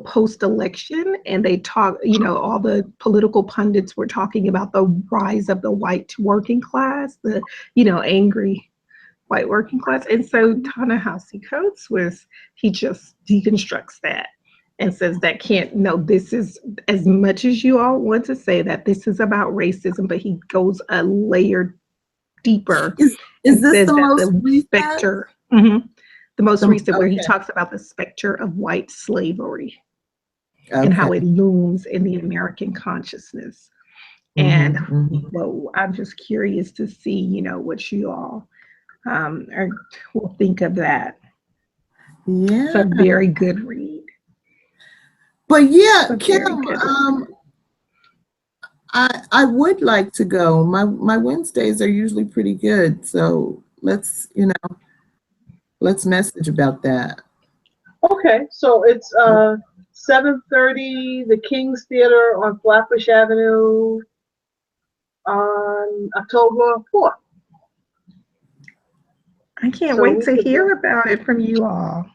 post-election, and they talk, all the political pundits were talking about the rise of the white working class, the, angry white working class. And so Ta-Nehisi Coates he just deconstructs that and says that this is, as much as you all want to say that this is about racism, but he goes a layer deeper. Is this the most recent? The most recent, where he talks about the specter of white slavery and how it looms in the American consciousness. And well, I'm just curious to see, what you all will think of that. Yeah, it's a very good read. But yeah, Kim, I would like to go. My Wednesdays are usually pretty good, so let's message about that. Okay, so it's 7:30, the King's Theater on Flatbush Avenue on October 4th. I can't wait to hear about it from you all.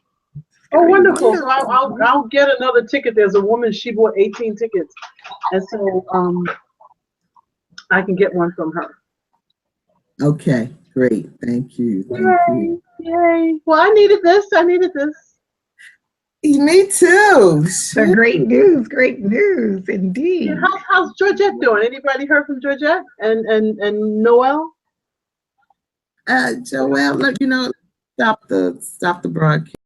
Oh, wonderful! So I'll get another ticket. There's a woman, she bought 18 tickets, and so I can get one from her. Okay, great. Thank you. Yay! Yay! Well, I needed this. Me too. So great news indeed. Yeah, how's Georgette doing? Anybody heard from Georgette and Noel? Joelle, stop the broadcast.